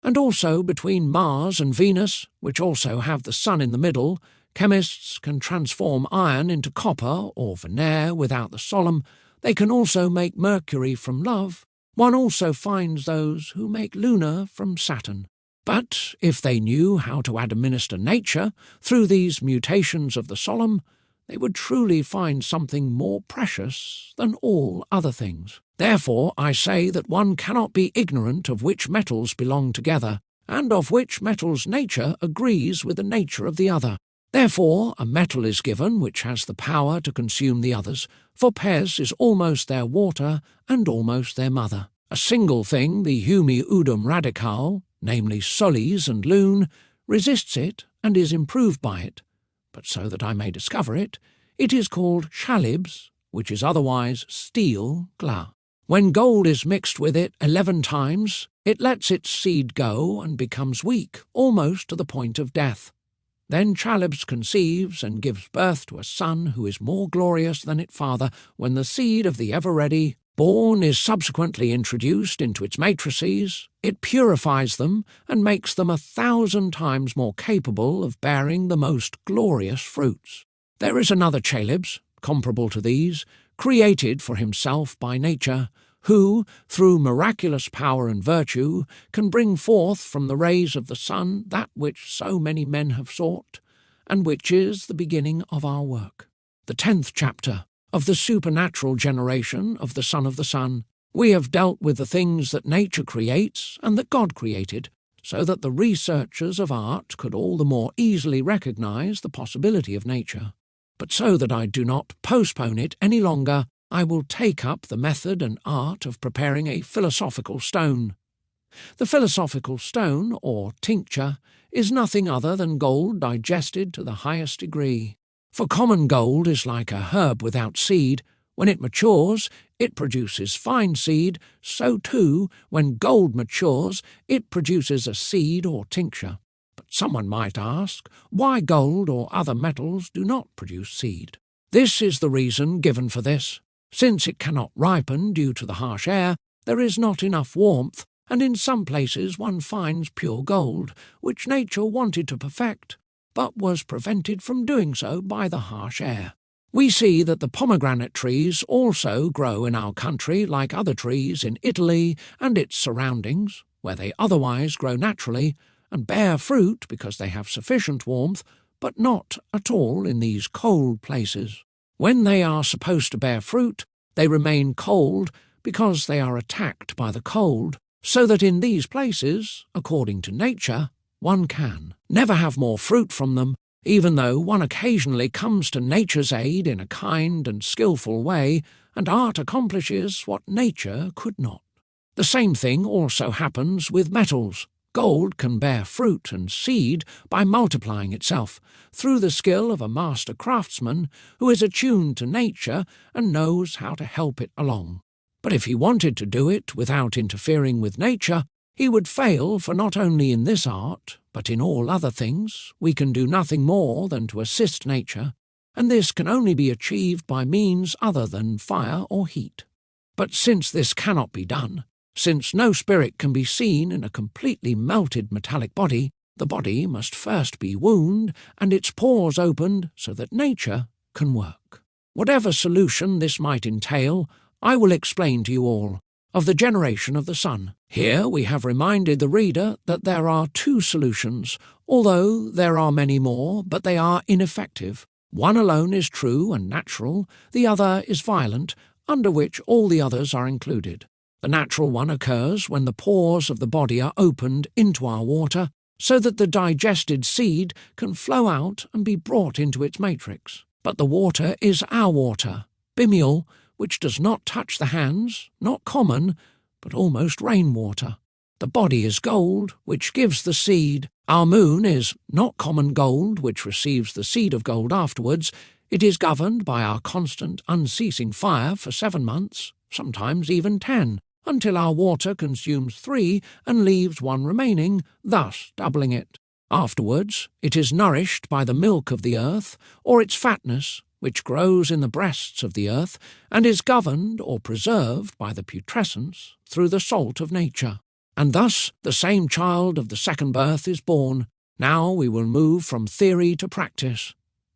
And also between Mars and Venus, which also have the Sun in the middle. Chemists can transform iron into copper or veneer without the solemn. They can also make Mercury from love. One also finds those who make Luna from Saturn. But if they knew how to administer nature through these mutations of the solemn, they would truly find something more precious than all other things. Therefore I say that one cannot be ignorant of which metals belong together, and of which metals nature agrees with the nature of the other. Therefore a metal is given which has the power to consume the others, for pes is almost their water and almost their mother. A single thing, the humi udum radical, namely solis and lune, resists it and is improved by it. But so that I may discover it, it is called chalybs, which is otherwise steel gla. When gold is mixed with it 11 times, it lets its seed go and becomes weak, almost to the point of death. Then Chalybs conceives and gives birth to a son who is more glorious than its father, when the seed of the ever-ready, Born is subsequently introduced into its matrices, it purifies them and makes them 1,000 times more capable of bearing the most glorious fruits. There is another Chalybs, comparable to these, created for himself by nature, who, through miraculous power and virtue, can bring forth from the rays of the sun that which so many men have sought, and which is the beginning of our work. The 10th chapter of the supernatural generation of the Son of the Sun. We have dealt with the things that nature creates and that God created, so that the researchers of art could all the more easily recognize the possibility of nature. But so that I do not postpone it any longer, I will take up the method and art of preparing a philosophical stone. The philosophical stone, or tincture, is nothing other than gold digested to the highest degree. For common gold is like a herb without seed. When it matures, it produces fine seed, so too, when gold matures, it produces a seed or tincture. But someone might ask, why gold or other metals do not produce seed? This is the reason given for this. Since it cannot ripen due to the harsh air, there is not enough warmth, and in some places one finds pure gold, which nature wanted to perfect, but was prevented from doing so by the harsh air. We see that the pomegranate trees also grow in our country like other trees in Italy and its surroundings, where they otherwise grow naturally, and bear fruit because they have sufficient warmth, but not at all in these cold places. When they are supposed to bear fruit, they remain cold because they are attacked by the cold, so that in these places, according to nature, one can never have more fruit from them, even though one occasionally comes to nature's aid in a kind and skilful way, and art accomplishes what nature could not. The same thing also happens with metals. Gold can bear fruit and seed by multiplying itself, through the skill of a master craftsman who is attuned to nature and knows how to help it along. But if he wanted to do it without interfering with nature, he would fail, for not only in this art, but in all other things, we can do nothing more than to assist nature, and this can only be achieved by means other than fire or heat. But since this cannot be done, since no spirit can be seen in a completely melted metallic body, the body must first be wound and its pores opened so that nature can work. Whatever solution this might entail, I will explain to you all. Of the generation of the sun. Here we have reminded the reader that there are 2 solutions, although there are many more, but they are ineffective. One alone is true and natural, the other is violent, under which all the others are included. The natural one occurs when the pores of the body are opened into our water, so that the digested seed can flow out and be brought into its matrix. But the water is our water, bimeal, which does not touch the hands, not common, but almost rainwater. The body is gold, which gives the seed. Our moon is not common gold, which receives the seed of gold afterwards. It is governed by our constant, unceasing fire for 7 months, sometimes even 10, until our water consumes 3 and leaves 1 remaining, thus doubling it. Afterwards, it is nourished by the milk of the earth, or its fatness, which grows in the breasts of the earth, and is governed or preserved by the putrescence through the salt of nature. And thus the same child of the second birth is born. Now we will move from theory to practice.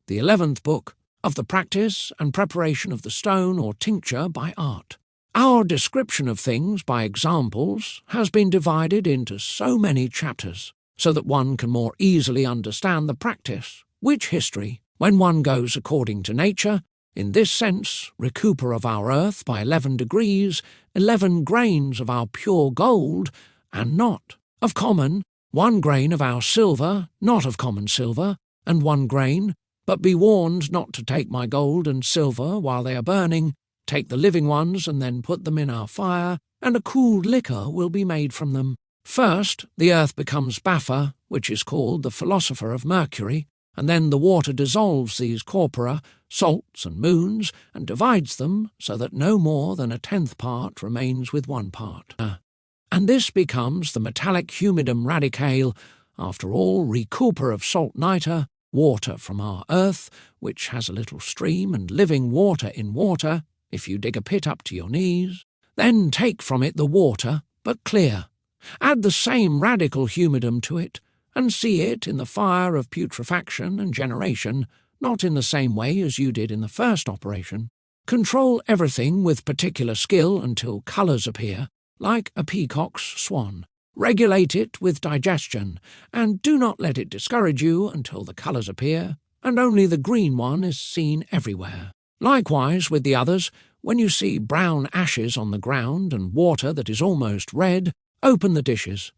The 11th book of the practice and preparation of the stone or tincture by art. Our description of things by examples has been divided into so many chapters, so that one can more easily understand the practice, which history, when one goes according to nature, in this sense, recouper of our earth by 11 degrees, 11 grains of our pure gold, and not of common, 1 grain of our silver, not of common silver, and 1 grain, but be warned not to take my gold and silver while they are burning. Take the living ones and then put them in our fire, and a cooled liquor will be made from them. First, the earth becomes baffa, which is called the philosopher of Mercury, and then the water dissolves these corpora, salts and moons, and divides them so that no more than 1/10 part remains with 1 part. And this becomes the metallic humidum radicale, after all recouper of salt nitre, water from our earth, which has a little stream and living water in water. If you dig a pit up to your knees, Then take from it the water, but clear. Add the same radical humidum to it, and see it in the fire of putrefaction and generation, not in the same way as you did in the first operation. Control everything with particular skill until colours appear, like a peacock's swan. Regulate it with digestion, and do not let it discourage you until the colours appear, and only the green one is seen everywhere. Likewise with the others, when you see brown ashes on the ground and water that is almost red, open the dishes.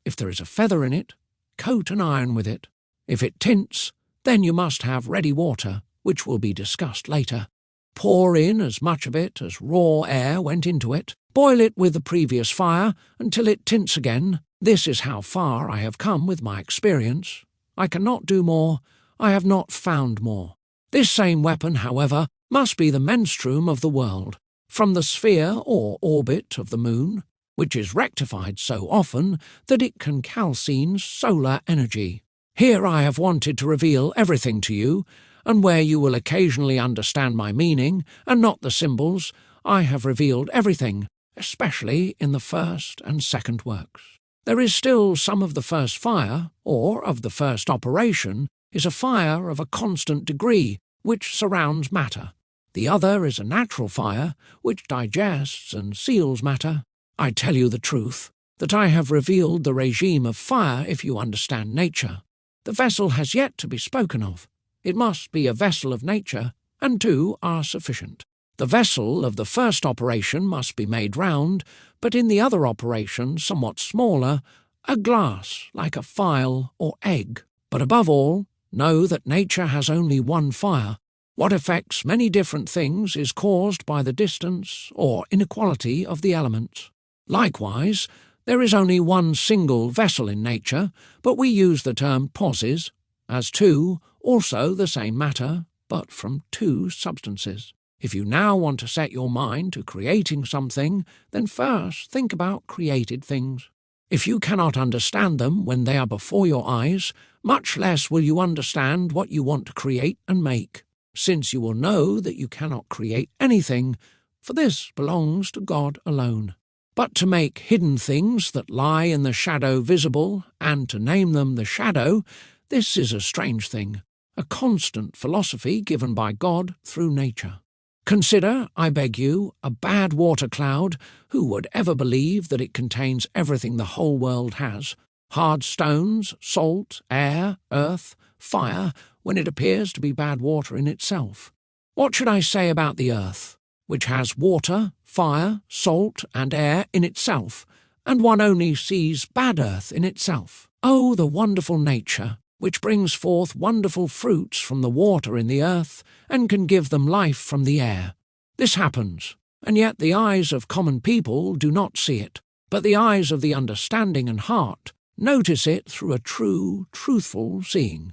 If there is a feather in it, coat an iron with it. If it tints, then you must have ready water, which will be discussed later. Pour in as much of it as raw air went into it. Boil it with the previous fire until it tints again. This is how far I have come with my experience. I cannot do more. I have not found more. This same weapon, however, must be the menstruum of the world, from the sphere or orbit of the moon, which is rectified so often that it can calcine solar energy. Here I have wanted to reveal everything to you, and where you will occasionally understand my meaning, and not the symbols, I have revealed everything, especially in the first and second works. There is still some of the first fire, or of the first operation, is a fire of a constant degree, which surrounds matter. The other is a natural fire, which digests and seals matter. I tell you the truth, that I have revealed the regime of fire if you understand nature. The vessel has yet to be spoken of. It must be a vessel of nature, and two are sufficient. The vessel of the first operation must be made round, but in the other operation somewhat smaller, a glass like a phial or egg. But above all, know that nature has only one fire. What affects many different things is caused by the distance or inequality of the elements. Likewise, there is only one single vessel in nature, but we use the term pauses, as two, also the same matter, but from two substances. If you now want to set your mind to creating something, then first think about created things. If you cannot understand them when they are before your eyes, much less will you understand what you want to create and make, since you will know that you cannot create anything, for this belongs to God alone. But to make hidden things that lie in the shadow visible, and to name them the shadow, this is a strange thing, a constant philosophy given by God through nature. Consider, I beg you, a bad water cloud. Who would ever believe that it contains everything the whole world has? Hard stones, salt, air, earth, fire, when it appears to be bad water in itself. What should I say about the earth, which has water, fire, salt, and air in itself, and one only sees bad earth in itself? Oh, the wonderful nature, which brings forth wonderful fruits from the water in the earth, and can give them life from the air. This happens, and yet the eyes of common people do not see it, but the eyes of the understanding and heart notice it through a true, truthful seeing.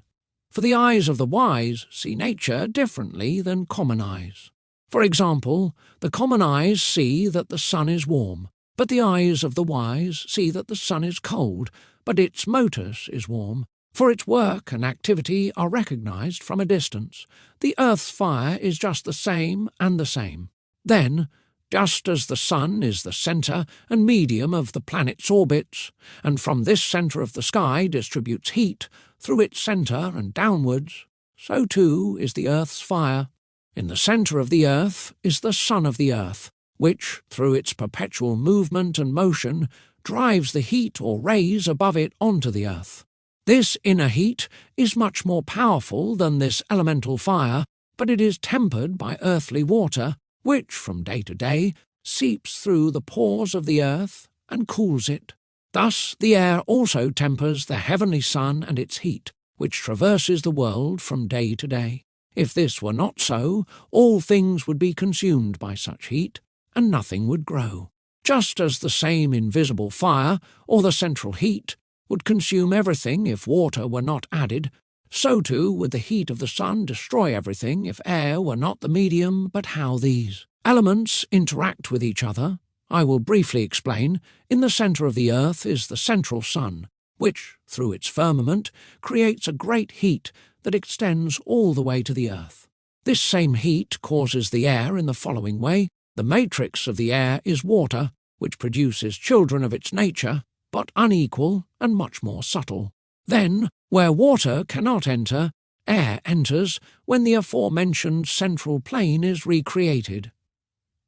For the eyes of the wise see nature differently than common eyes. For example, the common eyes see that the sun is warm, but the eyes of the wise see that the sun is cold, but its motus is warm. For its work and activity are recognized from a distance. The earth's fire is just the same and the same. Then, just as the sun is the centre and medium of the planet's orbits, and from this centre of the sky distributes heat through its centre and downwards, so too is the earth's fire. In the centre of the earth is the sun of the earth, which, through its perpetual movement and motion, drives the heat or rays above it onto the earth. This inner heat is much more powerful than this elemental fire, but it is tempered by earthly water, which, from day to day, seeps through the pores of the earth and cools it. Thus the air also tempers the heavenly sun and its heat, which traverses the world from day to day. If this were not so, all things would be consumed by such heat, and nothing would grow. Just as the same invisible fire, or the central heat, would consume everything if water were not added, so too would the heat of the sun destroy everything if air were not the medium. But how these elements interact with each other, I will briefly explain. In the centre of the earth is the central sun, which, through its firmament, creates a great heat that extends all the way to the earth. This same heat causes the air in the following way The matrix of the air is water, which produces children of its nature, but unequal and much more subtle. Then, where water cannot enter, air enters when the aforementioned central plane is recreated.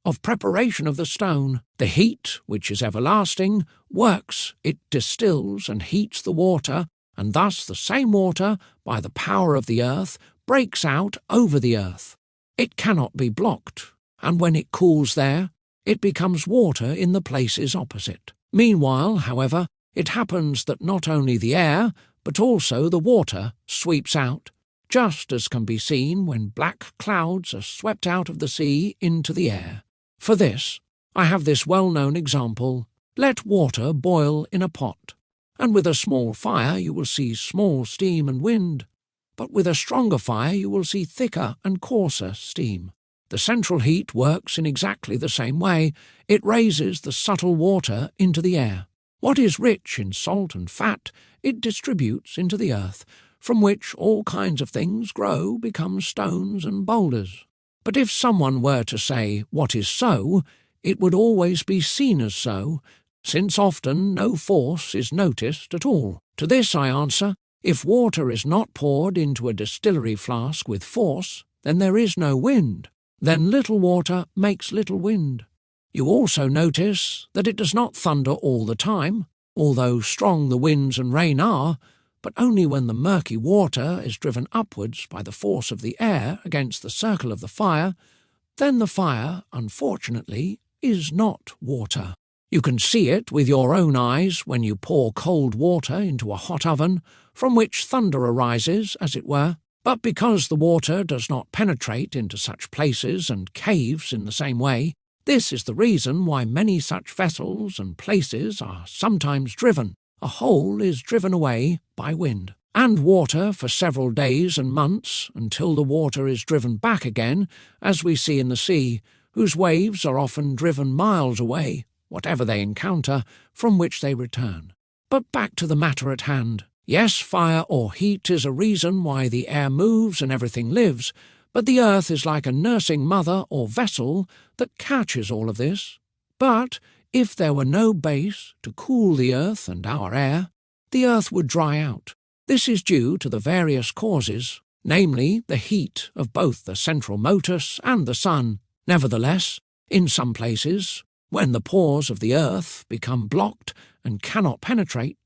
Of preparation of the stone, the heat, which is everlasting, works, it distills and heats the water, and thus the same water, by the power of the earth, breaks out over the earth. It cannot be blocked, and when it cools there, it becomes water in the places opposite. Meanwhile, however, it happens that not only the air, but also the water sweeps out, just as can be seen when black clouds are swept out of the sea into the air. For this, I have this well-known example: let water boil in a pot, and with a small fire you will see small steam and wind, but with a stronger fire you will see thicker and coarser steam. The central heat works in exactly the same way. It raises the subtle water into the air. What is rich in salt and fat, it distributes into the earth, from which all kinds of things grow, become stones and boulders. But if someone were to say what is so, it would always be seen as so, since often no force is noticed at all. To this I answer, if water is not poured into a distillery flask with force, then there is no wind. Then little water makes little wind. You also notice that it does not thunder all the time, although strong the winds and rain are, but only when the murky water is driven upwards by the force of the air against the circle of the fire. Then the fire, unfortunately, is not water. You can see it with your own eyes when you pour cold water into a hot oven, from which thunder arises, as it were. But because the water does not penetrate into such places and caves in the same way, this is the reason why many such vessels and places are sometimes driven. A hole is driven away by wind, and water for several days and months, until the water is driven back again, as we see in the sea, whose waves are often driven miles away, whatever they encounter, from which they return. But back to the matter at hand. Yes, fire or heat is a reason why the air moves and everything lives, but the earth is like a nursing mother or vessel that catches all of this. But if there were no base to cool the earth and our air, the earth would dry out. This is due to the various causes, namely the heat of both the central motus and the sun. Nevertheless, in some places, when the pores of the earth become blocked and cannot penetrate,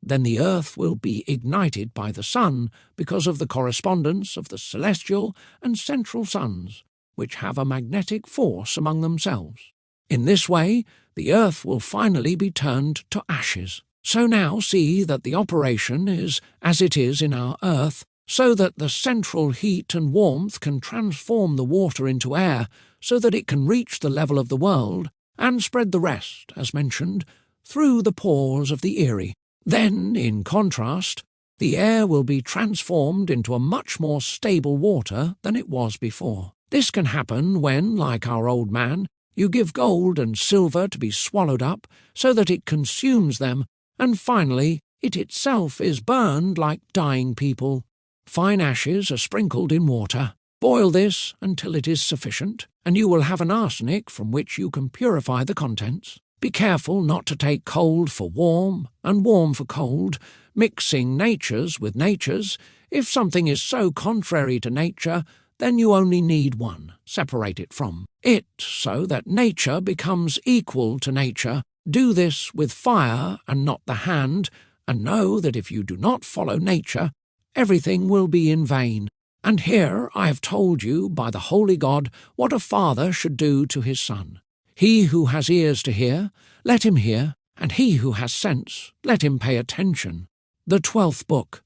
then the earth will be ignited by the sun because of the correspondence of the celestial and central suns, which have a magnetic force among themselves. In this way, the earth will finally be turned to ashes. So now see that the operation is as it is in our earth, so that the central heat and warmth can transform the water into air, so that it can reach the level of the world, and spread the rest, as mentioned, through the pores of the Erie. Then, in contrast, the air will be transformed into a much more stable water than it was before. This can happen when, like our old man, you give gold and silver to be swallowed up so that it consumes them, and finally it itself is burned like dying people. Fine ashes are sprinkled in water. Boil this until it is sufficient, and you will have an arsenic from which you can purify the contents. Be careful not to take cold for warm and warm for cold, mixing natures with natures. If something is so contrary to nature, then you only need one. Separate it from it so that nature becomes equal to nature. Do this with fire and not the hand, and know that if you do not follow nature, everything will be in vain. And here I have told you by the Holy God what a father should do to his son. He who has ears to hear, let him hear, and he who has sense, let him pay attention. The 12th book.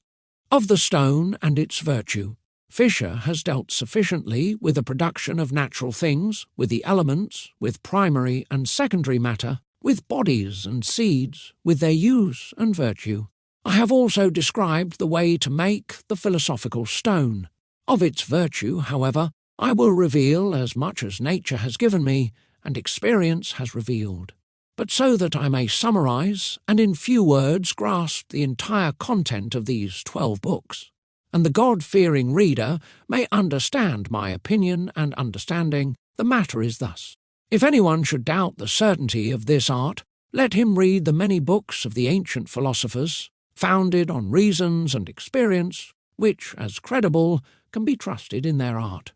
Of the stone and its virtue. Fisher has dealt sufficiently with the production of natural things, with the elements, with primary and secondary matter, with bodies and seeds, with their use and virtue. I have also described the way to make the philosophical stone. Of its virtue, however, I will reveal as much as nature has given me, and experience has revealed, but so that I may summarize and in few words grasp the entire content of these 12 books, and the God-fearing reader may understand my opinion and understanding. The matter is thus. If anyone should doubt the certainty of this art, let him read the many books of the ancient philosophers, founded on reasons and experience, which, as credible, can be trusted in their art.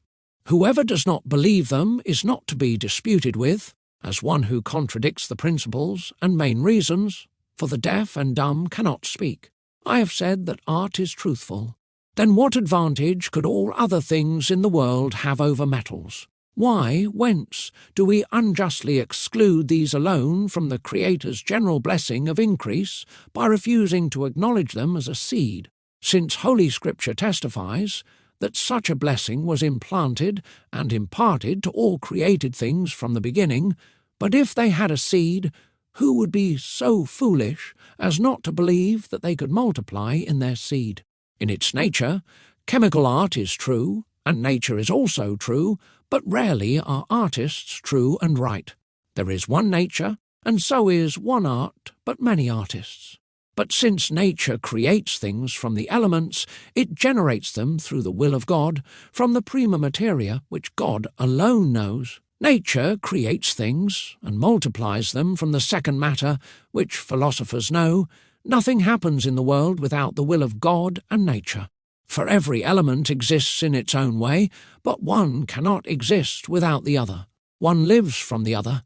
Whoever does not believe them is not to be disputed with, as one who contradicts the principles and main reasons, for the deaf and dumb cannot speak. I have said that art is truthful. Then what advantage could all other things in the world have over metals? Why, whence, do we unjustly exclude these alone from the Creator's general blessing of increase by refusing to acknowledge them as a seed, since Holy Scripture testifies that such a blessing was implanted and imparted to all created things from the beginning? But if they had a seed, who would be so foolish as not to believe that they could multiply in their seed? In its nature, chemical art is true, and nature is also true, but rarely are artists true and right. There is one nature, and so is one art, but many artists. But since nature creates things from the elements, it generates them through the will of God, from the prima materia which God alone knows. Nature creates things and multiplies them from the second matter, which philosophers know. Nothing happens in the world without the will of God and nature. For every element exists in its own way, but one cannot exist without the other. One lives from the other.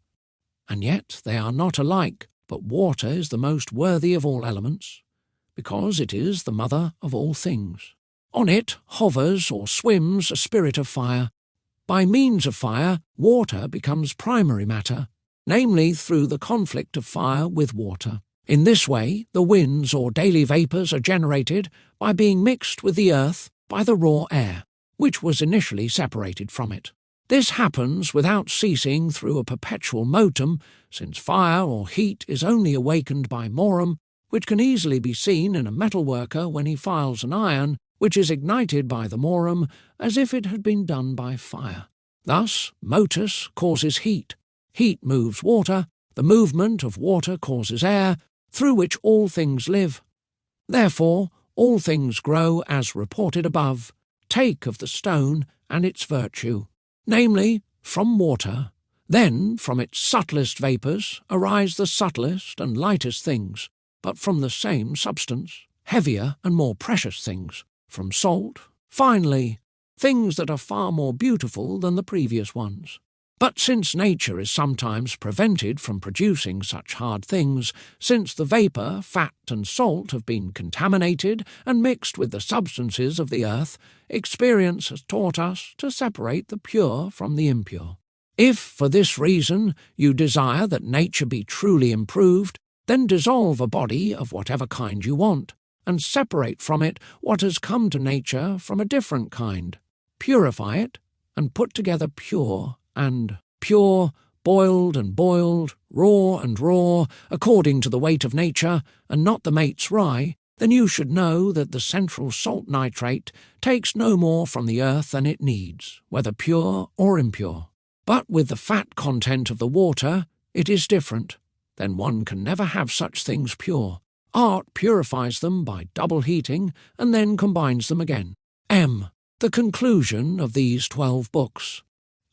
And yet they are not alike, but water is the most worthy of all elements, because it is the mother of all things. On it hovers or swims a spirit of fire. By means of fire, water becomes primary matter, namely through the conflict of fire with water. In this way, the winds or daily vapours are generated by being mixed with the earth by the raw air, which was initially separated from it. This happens without ceasing through a perpetual motum, since fire or heat is only awakened by morum, which can easily be seen in a metal worker when he files an iron, which is ignited by the morum as if it had been done by fire. Thus, motus causes heat. Heat moves water. The movement of water causes air, through which all things live. Therefore, all things grow as reported above. Take of the stone and its virtue, namely, from water. Then, from its subtlest vapours, arise the subtlest and lightest things, but from the same substance, heavier and more precious things, from salt, finally, things that are far more beautiful than the previous ones. But since nature is sometimes prevented from producing such hard things, since the vapour, fat and salt have been contaminated and mixed with the substances of the earth, experience has taught us to separate the pure from the impure. If, for this reason, you desire that nature be truly improved, then dissolve a body of whatever kind you want, and separate from it what has come to nature from a different kind. Purify it, and put together pure and pure, boiled and boiled, raw and raw, according to the weight of nature, and not the mate's rye, then you should know that the central salt nitrate takes no more from the earth than it needs, whether pure or impure. But with the fat content of the water, it is different. Then one can never have such things pure. Art purifies them by double heating, and then combines them again. M. The conclusion of these 12 books.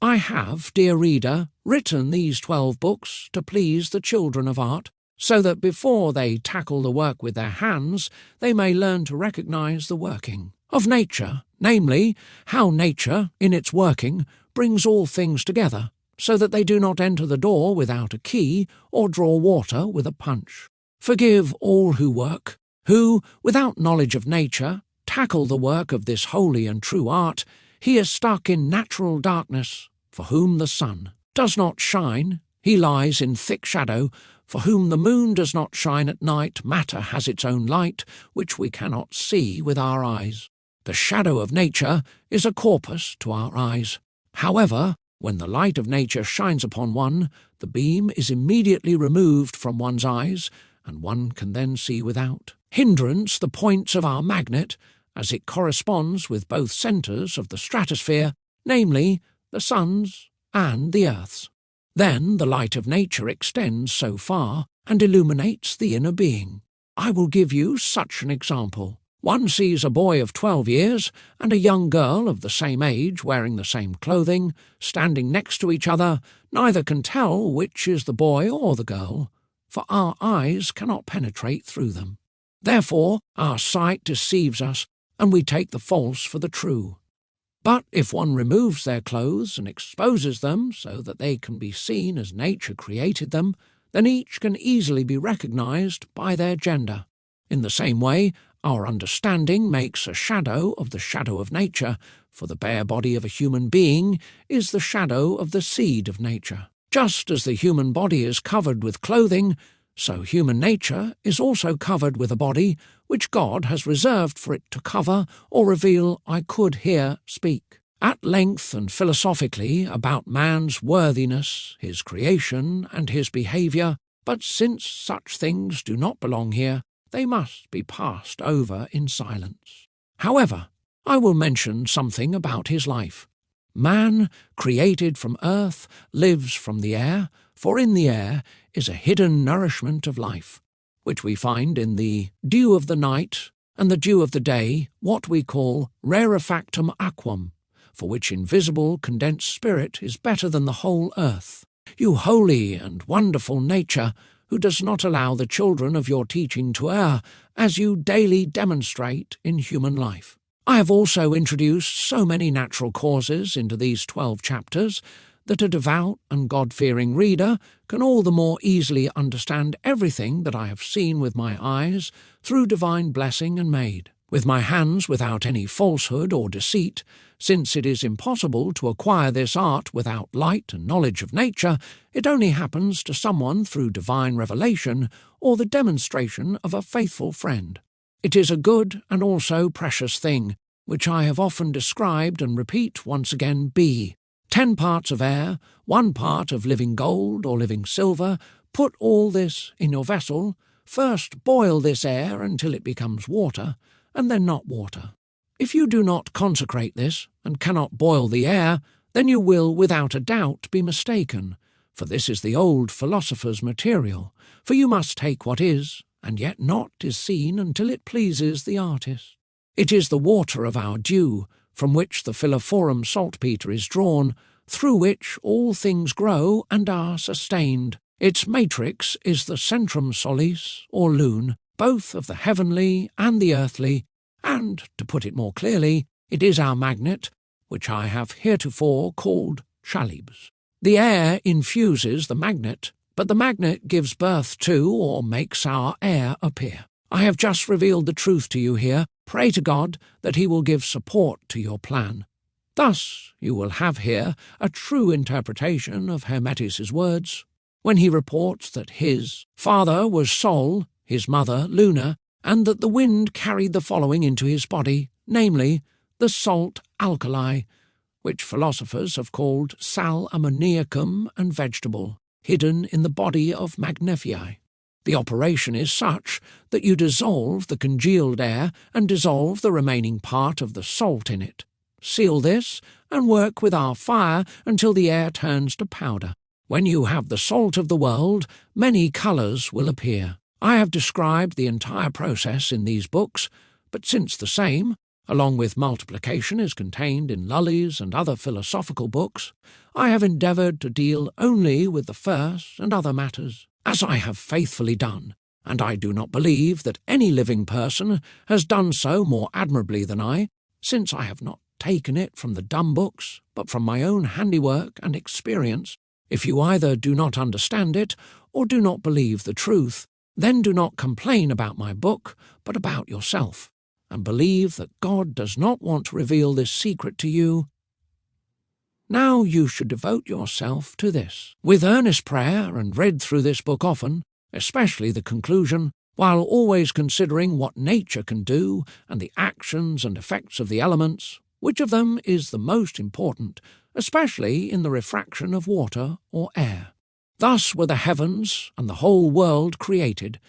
I have, dear reader, written these 12 books to please the children of art, so that before they tackle the work with their hands, they may learn to recognize the working of nature, namely, how nature, in its working, brings all things together, so that they do not enter the door without a key or draw water with a punch. Forgive all who work, who, without knowledge of nature, tackle the work of this holy and true art. He is stuck in natural darkness, for whom the sun does not shine. He lies in thick shadow, for whom the moon does not shine at night. Matter has its own light, which we cannot see with our eyes. The shadow of nature is a corpus to our eyes. However, when the light of nature shines upon one, the beam is immediately removed from one's eyes, and one can then see without. Hindrance the points of our magnet, as it corresponds with both centres of the stratosphere, namely, the sun's and the earth's. Then the light of nature extends so far and illuminates the inner being. I will give you such an example. One sees a boy of 12 years and a young girl of the same age wearing the same clothing, standing next to each other. Neither can tell which is the boy or the girl, for our eyes cannot penetrate through them. Therefore our sight deceives us, and we take the false for the true. But if one removes their clothes and exposes them so that they can be seen as nature created them, then each can easily be recognized by their gender. In the same way, our understanding makes a shadow of the shadow of nature, for the bare body of a human being is the shadow of the seed of nature. Just as the human body is covered with clothing, so human nature is also covered with a body which God has reserved for it to cover or reveal. I could here speak at length and philosophically about man's worthiness, his creation, and his behaviour, but since such things do not belong here, they must be passed over in silence. However, I will mention something about his life. Man, created from earth, lives from the air, for in the air is a hidden nourishment of life, which we find in the dew of the night and the dew of the day, what we call rarefactum aquam, for which invisible condensed spirit is better than the whole earth. You holy and wonderful nature, who does not allow the children of your teaching to err, as you daily demonstrate in human life. I have also introduced so many natural causes into these 12 chapters that a devout and God-fearing reader can all the more easily understand everything that I have seen with my eyes through divine blessing and made, with my hands without any falsehood or deceit, since it is impossible to acquire this art without light and knowledge of nature. It only happens to someone through divine revelation or the demonstration of a faithful friend. It is a good and also precious thing, which I have often described and repeat once again, be 10 parts of air, 1 part of living gold or living silver. Put all this in your vessel. First boil this air until it becomes water, and then not water. If you do not consecrate this, and cannot boil the air, then you will without a doubt be mistaken, for this is the old philosopher's material, for you must take what is, and yet not is seen until it pleases the artist. It is the water of our dew, from which the philophorum saltpetre is drawn, through which all things grow and are sustained. Its matrix is the centrum solis, or lune, both of the heavenly and the earthly, and, to put it more clearly, it is our magnet, which I have heretofore called chalybs. The air infuses the magnet, but the magnet gives birth to or makes our air appear. I have just revealed the truth to you here. Pray to God that he will give support to your plan. Thus you will have here a true interpretation of Hermetis's words, when he reports that his father was Sol, his mother Luna, and that the wind carried the following into his body, namely, the salt alkali, which philosophers have called sal ammoniacum and vegetable, hidden in the body of Magnephii. The operation is such that you dissolve the congealed air and dissolve the remaining part of the salt in it. Seal this and work with our fire until the air turns to powder. When you have the salt of the world, many colours will appear. I have described the entire process in these books, but since the same, along with multiplication, is contained in Lully's and other philosophical books, I have endeavoured to deal only with the first and other matters, as I have faithfully done, and I do not believe that any living person has done so more admirably than I, since I have not taken it from the dumb books, but from my own handiwork and experience. If you either do not understand it, or do not believe the truth, then do not complain about my book, but about yourself, and believe that God does not want to reveal this secret to you. Now you should devote yourself to this, with earnest prayer, and read through this book often, especially the conclusion, while always considering what nature can do, and the actions and effects of the elements, which of them is the most important, especially in the refraction of water or air. Thus were the heavens and the whole world created.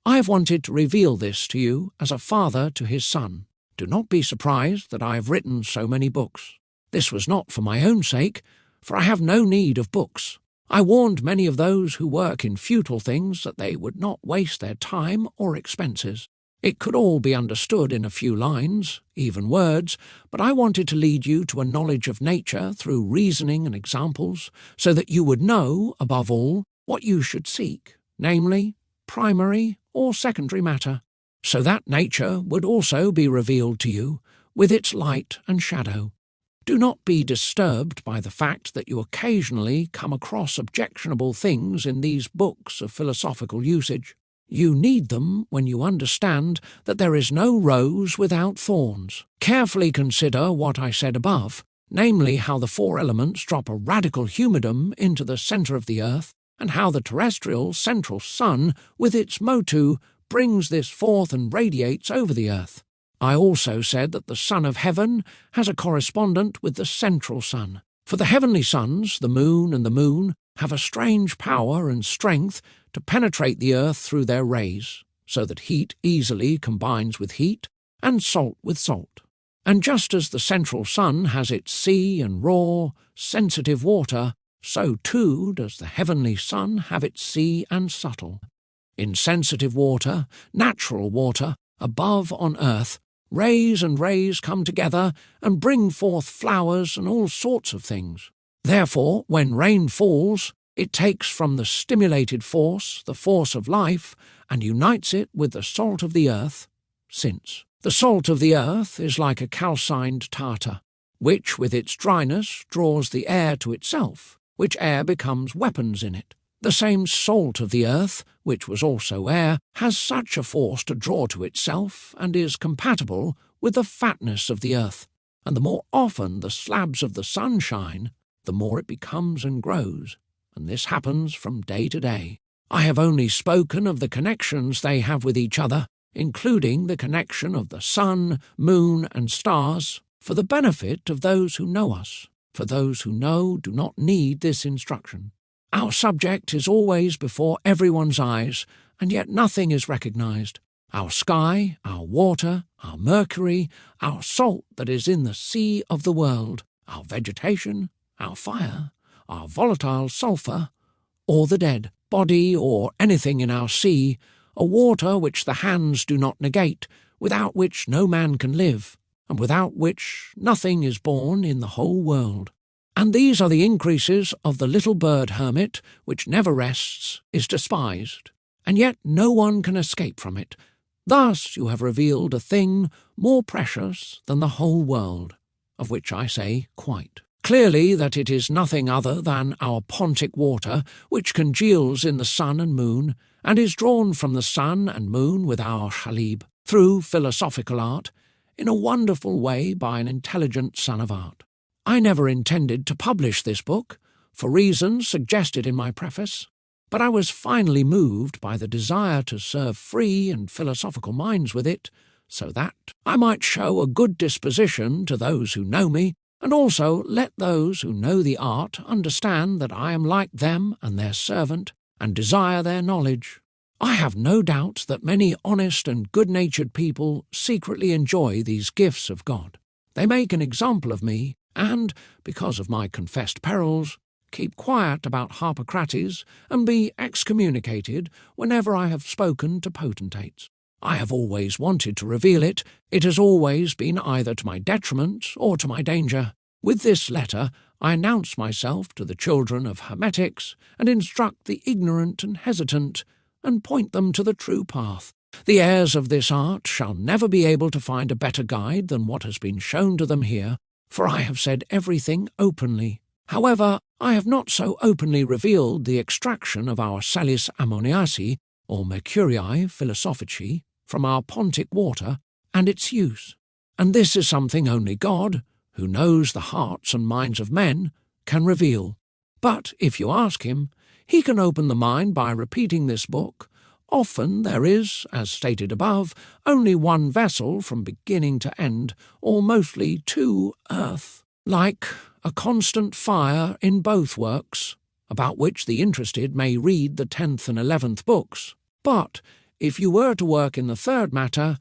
I have wanted to reveal this to you as a father to his son. Do not be surprised that I have written so many books. This was not for my own sake, for I have no need of books. I warned many of those who work in futile things that they would not waste their time or expenses. It could all be understood in a few lines, even words, but I wanted to lead you to a knowledge of nature through reasoning and examples, so that you would know, above all, what you should seek, namely, primary or secondary matter, so that nature would also be revealed to you, with its light and shadow. Do not be disturbed by the fact that you occasionally come across objectionable things in these books of philosophical usage. You need them when you understand that there is no rose without thorns. Carefully consider what I said above, namely how the four elements drop a radical humidum into the centre of the earth, and how the terrestrial central sun, with its motu, brings this forth and radiates over the earth. I also said that the Son of Heaven has a correspondent with the central sun. For the heavenly suns, the moon and the moon, have a strange power and strength to penetrate the earth through their rays, so that heat easily combines with heat, and salt with salt. And just as the central sun has its sea and raw, sensitive water, so too does the heavenly sun have its sea and subtle. In sensitive water, natural water, above on earth, rays and rays come together and bring forth flowers and all sorts of things. Therefore, when rain falls, it takes from the stimulated force the force of life and unites it with the salt of the earth, since the salt of the earth is like a calcined tartar, which with its dryness draws the air to itself, which air becomes weapons in it. The same salt of the earth, which was also air, has such a force to draw to itself and is compatible with the fatness of the earth, and the more often the slabs of the sun shine, the more it becomes and grows, and this happens from day to day. I have only spoken of the connections they have with each other, including the connection of the sun, moon, and stars, for the benefit of those who know us, for those who know do not need this instruction. Our subject is always before everyone's eyes, and yet nothing is recognized. Our sky, our water, our mercury, our salt that is in the sea of the world, our vegetation, our fire, our volatile sulphur, or the dead body or anything in our sea, a water which the hands do not negate, without which no man can live, and without which nothing is born in the whole world. And these are the increases of the little bird hermit, which never rests, is despised, and yet no one can escape from it. Thus you have revealed a thing more precious than the whole world, of which I say quite. Clearly that it is nothing other than our pontic water, which congeals in the sun and moon, and is drawn from the sun and moon with our chalib, through philosophical art, in a wonderful way by an intelligent son of art. I never intended to publish this book, for reasons suggested in my preface, but I was finally moved by the desire to serve free and philosophical minds with it, so that I might show a good disposition to those who know me, and also let those who know the art understand that I am like them and their servant, and desire their knowledge. I have no doubt that many honest and good-natured people secretly enjoy these gifts of God. They make an example of me, and, because of my confessed perils, keep quiet about Harpocrates and be excommunicated whenever I have spoken to potentates. I have always wanted to reveal it. It has always been either to my detriment or to my danger. With this letter I announce myself to the children of hermetics and instruct the ignorant and hesitant, and point them to the true path. The heirs of this art shall never be able to find a better guide than what has been shown to them here, for I have said everything openly. However, I have not so openly revealed the extraction of our salis ammoniaci, or mercuriae philosophici, from our pontic water, and its use. And this is something only God, who knows the hearts and minds of men, can reveal. But if you ask him, he can open the mind by repeating this book. Often there is, as stated above, only one vessel from beginning to end, or mostly two earth, like a constant fire in both works, about which the interested may read the 10th and 11th books. But if you were to work in the third matter,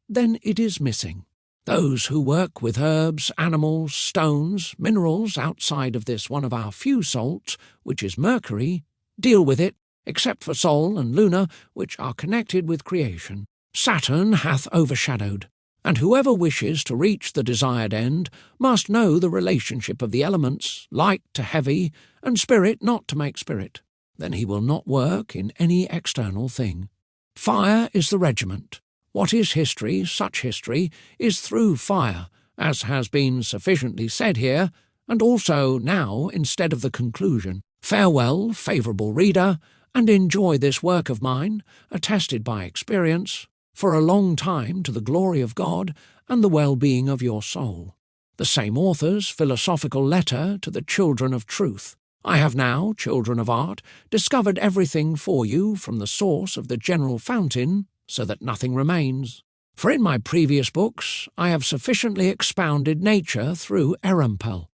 then it is missing. Those who work with herbs, animals, stones, minerals outside of this one of our few salts, which is mercury, deal with it, except for Sol and Luna, which are connected with creation. Saturn hath overshadowed, and whoever wishes to reach the desired end must know the relationship of the elements, light to heavy, and spirit not to make spirit. Then he will not work in any external thing. Fire is the regiment. What is history, such history, is through fire, as has been sufficiently said here, and also now instead of the conclusion. Farewell, favourable reader, and enjoy this work of mine, attested by experience, for a long time to the glory of God and the well-being of your soul. The same author's philosophical letter to the children of truth. I have now, children of art, discovered everything for you from the source of the general fountain, so that nothing remains. For in my previous books I have sufficiently expounded nature through Erampel.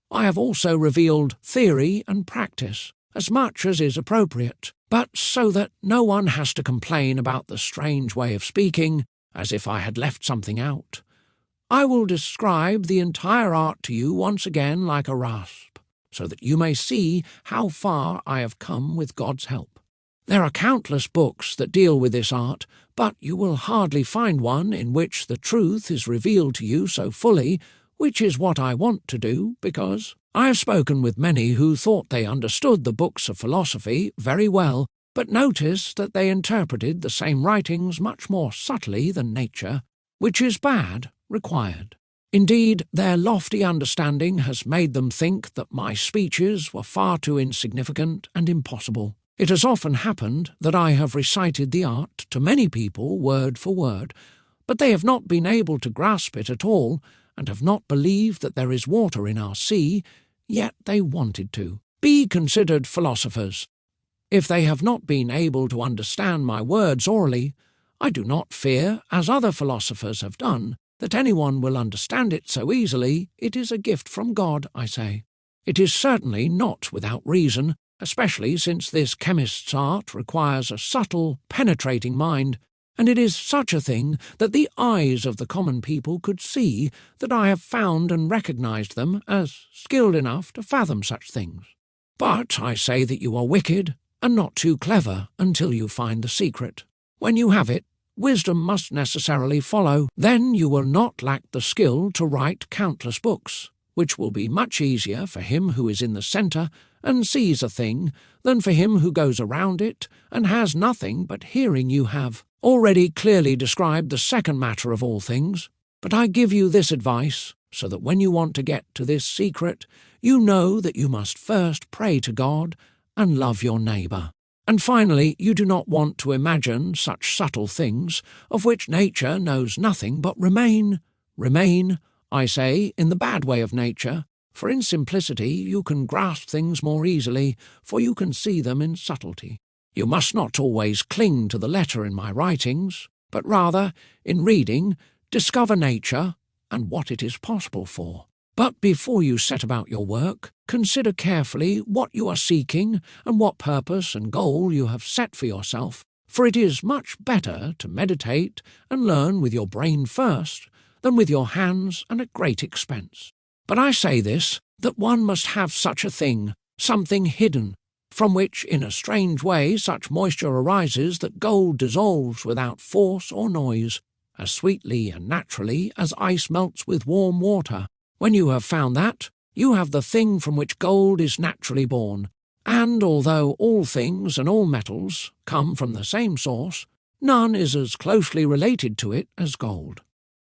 I have also revealed theory and practice, as much as is appropriate, but so that no one has to complain about the strange way of speaking, as if I had left something out. I will describe the entire art to you once again like a rasp, so that you may see how far I have come with God's help. There are countless books that deal with this art, but you will hardly find one in which the truth is revealed to you so fully, which is what I want to do, because I have spoken with many who thought they understood the books of philosophy very well, but noticed that they interpreted the same writings much more subtly than nature, which is bad, required. Indeed, their lofty understanding has made them think that my speeches were far too insignificant and impossible. It has often happened that I have recited the art to many people word for word, but they have not been able to grasp it at all, and have not believed that there is water in our sea, yet they wanted to. Be considered philosophers. If they have not been able to understand my words orally, I do not fear, as other philosophers have done, that anyone will understand it so easily. It is a gift from God, I say. It is certainly not without reason, especially since this chemist's art requires a subtle, penetrating mind, and it is such a thing that the eyes of the common people could see that I have found and recognized them as skilled enough to fathom such things. But I say that you are wicked, and not too clever until you find the secret. When you have it, wisdom must necessarily follow. Then you will not lack the skill to write countless books, which will be much easier for him who is in the centre and sees a thing than for him who goes around it and has nothing but hearing. You have already clearly described the second matter of all things, but I give you this advice, so that when you want to get to this secret, you know that you must first pray to God and love your neighbour. And finally, you do not want to imagine such subtle things, of which nature knows nothing, but remain, I say, in the bad way of nature, for in simplicity you can grasp things more easily, for you can see them in subtlety. You must not always cling to the letter in my writings, but rather, in reading, discover nature and what it is possible for. But before you set about your work, consider carefully what you are seeking and what purpose and goal you have set for yourself, for it is much better to meditate and learn with your brain first than with your hands and at great expense. But I say this, that one must have such a thing, something hidden, from which in a strange way such moisture arises that gold dissolves without force or noise, as sweetly and naturally as ice melts with warm water. When you have found that, you have the thing from which gold is naturally born, and although all things and all metals come from the same source, none is as closely related to it as gold.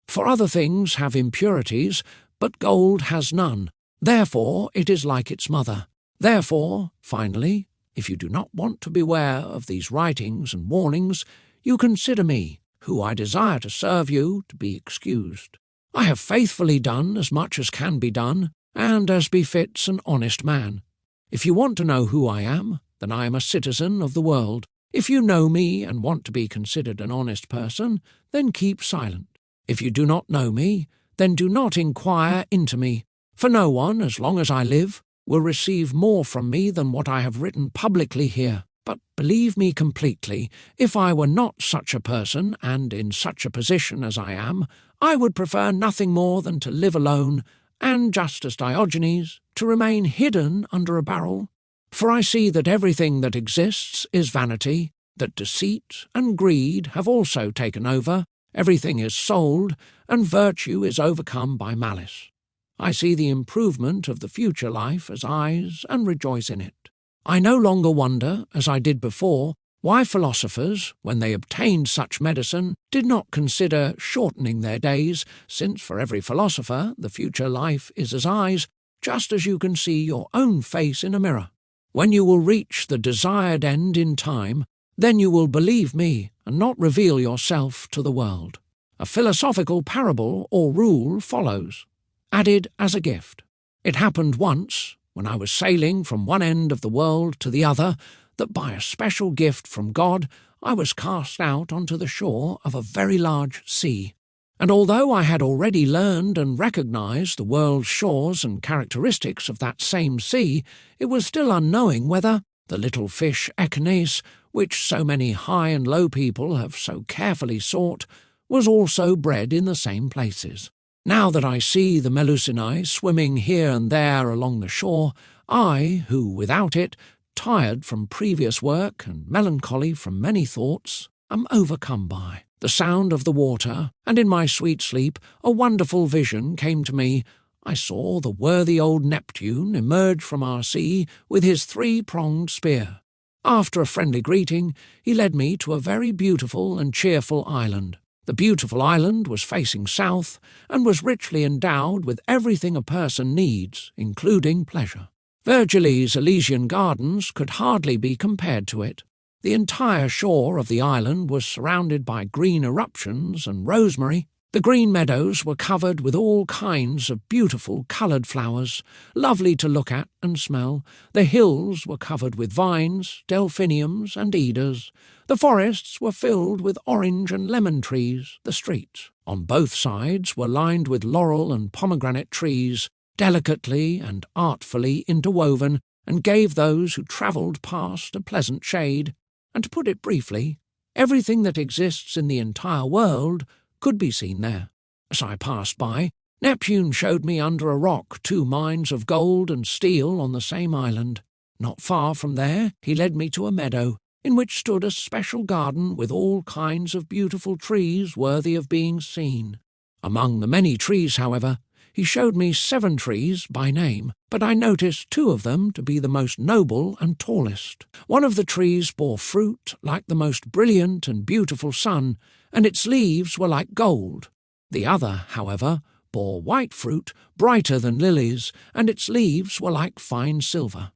For other things have impurities, but gold has none. Therefore it is like its mother. Therefore, finally, if you do not want to beware of these writings and warnings, you consider me, who I desire to serve you, to be excused. I have faithfully done as much as can be done, and as befits an honest man. If you want to know who I am, then I am a citizen of the world. If you know me and want to be considered an honest person, then keep silent. If you do not know me, then do not inquire into me, for no one, as long as I live, will receive more from me than what I have written publicly here. But believe me completely, if I were not such a person, and in such a position as I am, I would prefer nothing more than to live alone, and, just as Diogenes, to remain hidden under a barrel. For I see that everything that exists is vanity, that deceit and greed have also taken over, everything is sold, and virtue is overcome by malice. I see the improvement of the future life as eyes and rejoice in it. I no longer wonder, as I did before, why philosophers, when they obtained such medicine, did not consider shortening their days, since for every philosopher the future life is as eyes, just as you can see your own face in a mirror. When you will reach the desired end in time, then you will believe me and not reveal yourself to the world. A philosophical parable or rule follows, added as a gift. It happened once, when I was sailing from one end of the world to the other, that by a special gift from God I was cast out onto the shore of a very large sea. And although I had already learned and recognized the world's shores and characteristics of that same sea, it was still unknowing whether the little fish Echinus, which so many high and low people have so carefully sought, was also bred in the same places. Now that I see the Melusinae swimming here and there along the shore, I, who without it, tired from previous work and melancholy from many thoughts, am overcome by the sound of the water, and in my sweet sleep a wonderful vision came to me. I saw the worthy old Neptune emerge from our sea with his three-pronged spear. After a friendly greeting, he led me to a very beautiful and cheerful island. The beautiful island was facing south and was richly endowed with everything a person needs, including pleasure. Vergili's Elysian gardens could hardly be compared to it. The entire shore of the island was surrounded by green eruptions and rosemary. The green meadows were covered with all kinds of beautiful coloured flowers, lovely to look at and smell. The hills were covered with vines, delphiniums and edars. The forests were filled with orange and lemon trees. The streets, on both sides, were lined with laurel and pomegranate trees, delicately and artfully interwoven, and gave those who travelled past a pleasant shade. And to put it briefly, everything that exists in the entire world could be seen there. As I passed by, Neptune showed me under a rock 2 mines of gold and steel on the same island. Not far from there he led me to a meadow, in which stood a special garden with all kinds of beautiful trees worthy of being seen. Among the many trees, however, he showed me 7 trees by name, but I noticed 2 of them to be the most noble and tallest. One of the trees bore fruit like the most brilliant and beautiful sun, and its leaves were like gold. The other, however, bore white fruit, brighter than lilies, and its leaves were like fine silver.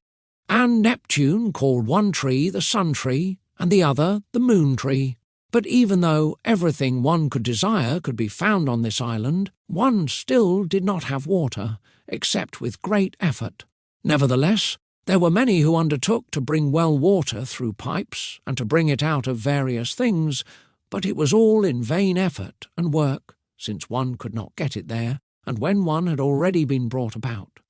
And Neptune called one tree the sun tree, and the other the moon tree. But even though everything one could desire could be found on this island, one still did not have water, except with great effort. Nevertheless, there were many who undertook to bring well water through pipes, and to bring it out of various things, but it was all in vain effort and work, since one could not get it there, and when one had already been brought about.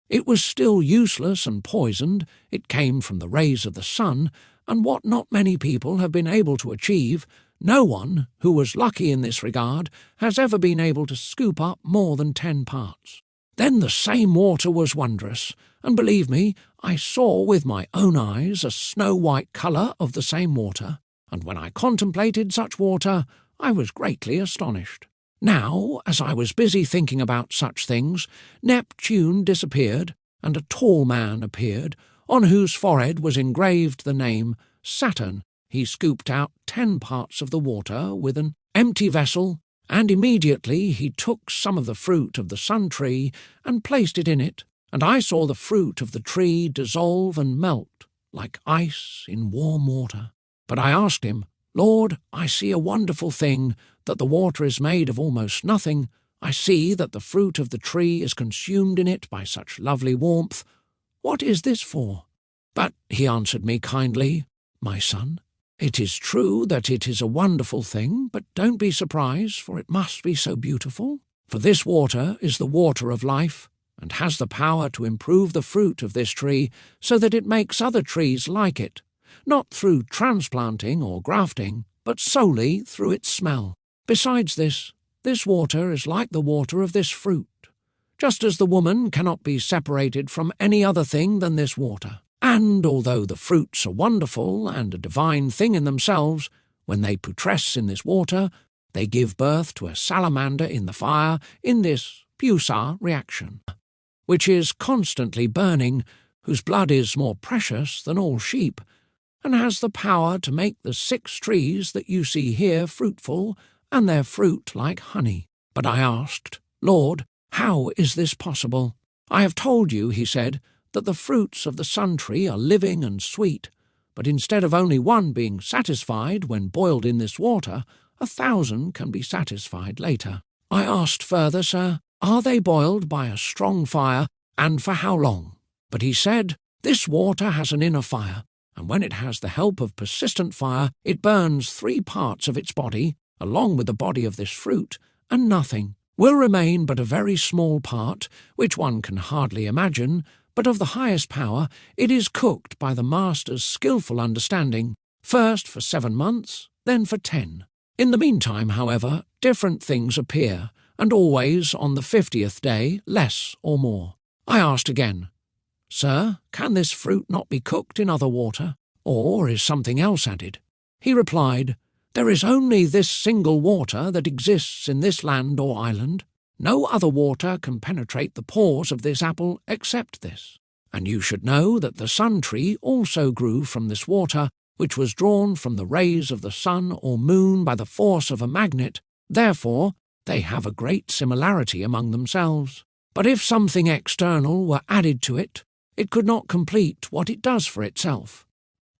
It was still useless and poisoned. It came from the rays of the sun, and what not many people have been able to achieve, no one who was lucky in this regard has ever been able to scoop up more than 10 parts. Then the same water was wondrous, and believe me, I saw with my own eyes a snow-white colour of the same water, and when I contemplated such water, I was greatly astonished. Now, as I was busy thinking about such things, Neptune disappeared, and a tall man appeared, on whose forehead was engraved the name Saturn. He scooped out 10 parts of the water with an empty vessel, and immediately he took some of the fruit of the sun tree and placed it in it, and I saw the fruit of the tree dissolve and melt like ice in warm water. But I asked him, "Lord, I see a wonderful thing, that the water is made of almost nothing. I see that the fruit of the tree is consumed in it by such lovely warmth. What is this for?" But he answered me kindly, "My son, it is true that it is a wonderful thing, but don't be surprised, for it must be so beautiful. For this water is the water of life, and has the power to improve the fruit of this tree so that it makes other trees like it, not through transplanting or grafting, but solely through its smell. Besides this water is like the water of this fruit, just as the woman cannot be separated from any other thing than this water. And although the fruits are wonderful and a divine thing in themselves, when they putresce in this water, they give birth to a salamander in the fire in this Pusa reaction, which is constantly burning, whose blood is more precious than all sheep, and has the power to make the 6 trees that you see here fruitful, and their fruit like honey. But I asked, Lord, how is this possible? I have told you, he said, that the fruits of the sun tree are living and sweet, but instead of only one being satisfied when boiled in this water, 1,000 can be satisfied later. I asked further, sir, are they boiled by a strong fire, and for how long? But he said, this water has an inner fire, and when it has the help of persistent fire, it burns 3 parts of its body, along with the body of this fruit, and nothing will remain but a very small part, which one can hardly imagine, but of the highest power. It is cooked by the master's skilful understanding, first for 7 months, then for 10. In the meantime, however, different things appear, and always on the 50th day, less or more. I asked again, Sir, can this fruit not be cooked in other water, or is something else added? He replied, there is only this single water that exists in this land or island. No other water can penetrate the pores of this apple except this. And you should know that the sun tree also grew from this water, which was drawn from the rays of the sun or moon by the force of a magnet. Therefore, they have a great similarity among themselves. But if something external were added to it, it could not complete what it does for itself.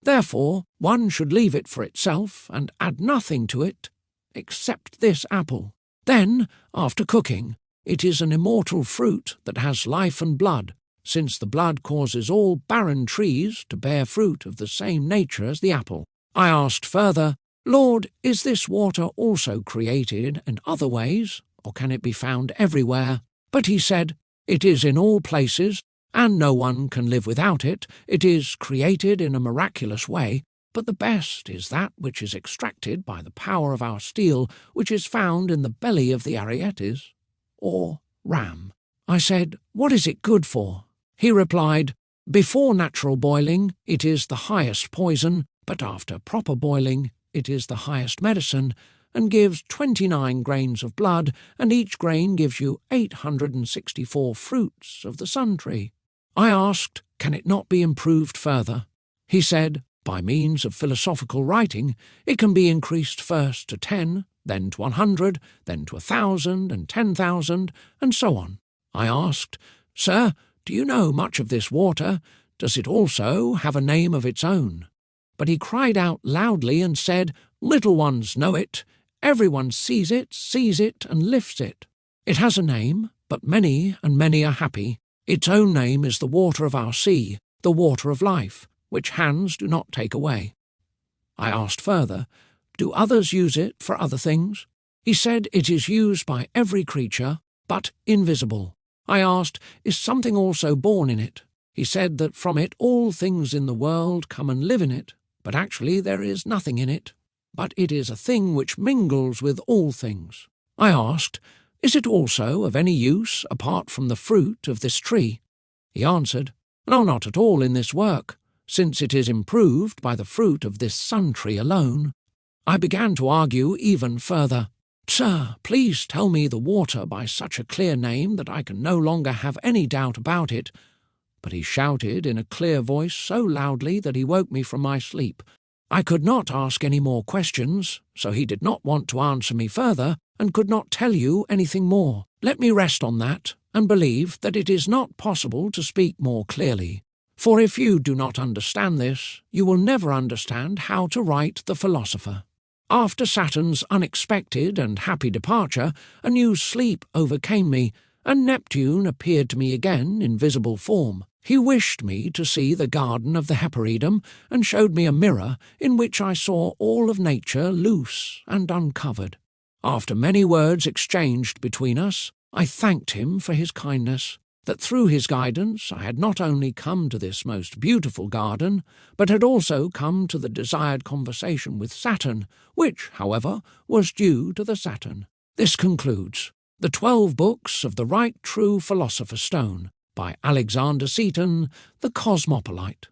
Therefore, one should leave it for itself and add nothing to it except this apple. Then, after cooking, it is an immortal fruit that has life and blood, since the blood causes all barren trees to bear fruit of the same nature as the apple. I asked further, Lord, is this water also created in other ways, or can it be found everywhere? But he said, it is in all places, and no one can live without it. It is created in a miraculous way, but the best is that which is extracted by the power of our steel, which is found in the belly of the Arietes, or ram. I said, what is it good for? He replied, before natural boiling, it is the highest poison, but after proper boiling, it is the highest medicine, and gives 29 grains of blood, and each grain gives you 864 fruits of the sun tree. I asked, can it not be improved further? He said, by means of philosophical writing, it can be increased first to 10, then to 100, then to 1,000 and 10,000, and so on. I asked, Sir, do you know much of this water? Does it also have a name of its own? But he cried out loudly and said, little ones know it. Everyone sees it, and lifts it. It has a name, but many and many are happy. Its own name is the water of our sea, the water of life, which hands do not take away. I asked further, do others use it for other things? He said it is used by every creature, but invisible. I asked, is something also born in it? He said that from it all things in the world come and live in it, but actually there is nothing in it, but it is a thing which mingles with all things. I asked, is it also of any use apart from the fruit of this tree? He answered, no, not at all in this work, since it is improved by the fruit of this sun tree alone. I began to argue even further. Sir, please tell me the water by such a clear name that I can no longer have any doubt about it. But he shouted in a clear voice so loudly that he woke me from my sleep. I could not ask any more questions, so he did not want to answer me further, and could not tell you anything more. Let me rest on that, and believe that it is not possible to speak more clearly. For if you do not understand this, you will never understand how to write the philosopher. After Saturn's unexpected and happy departure, a new sleep overcame me, and Neptune appeared to me again in visible form. He wished me to see the garden of the Hesperiidum, and showed me a mirror in which I saw all of nature loose and uncovered. After many words exchanged between us, I thanked him for his kindness, that through his guidance I had not only come to this most beautiful garden, but had also come to the desired conversation with Saturn, which, however, was due to the Saturn. This concludes the 12 books of the Right True Philosopher's Stone by Alexander Seton, the Cosmopolite.